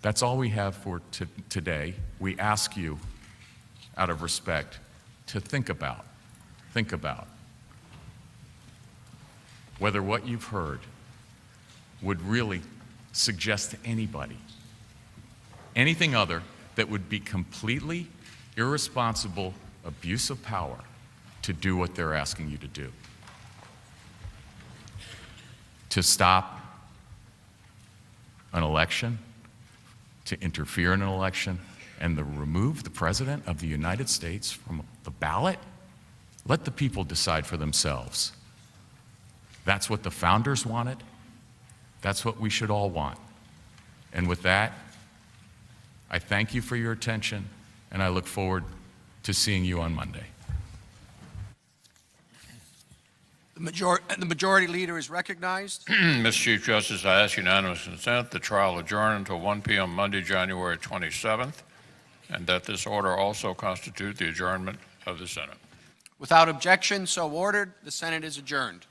That's all we have for today. We ask you, out of respect, to think about whether what you've heard would really suggest to anybody anything other that would be completely irresponsible abuse of power to do what they're asking you to do. To stop an election, to interfere in an election, and to remove the President of the United States from the ballot? Let the people decide for themselves. That's what the founders wanted. That's what we should all want. And with that, I thank you for your attention, and I look forward to seeing you on Monday. The majority leader is recognized. Mr. Chief Justice, I ask unanimous consent the trial adjourn until 1 p.m. Monday, January 27th, and that this order also constitute the adjournment of the Senate. Without objection, so ordered. The Senate is adjourned.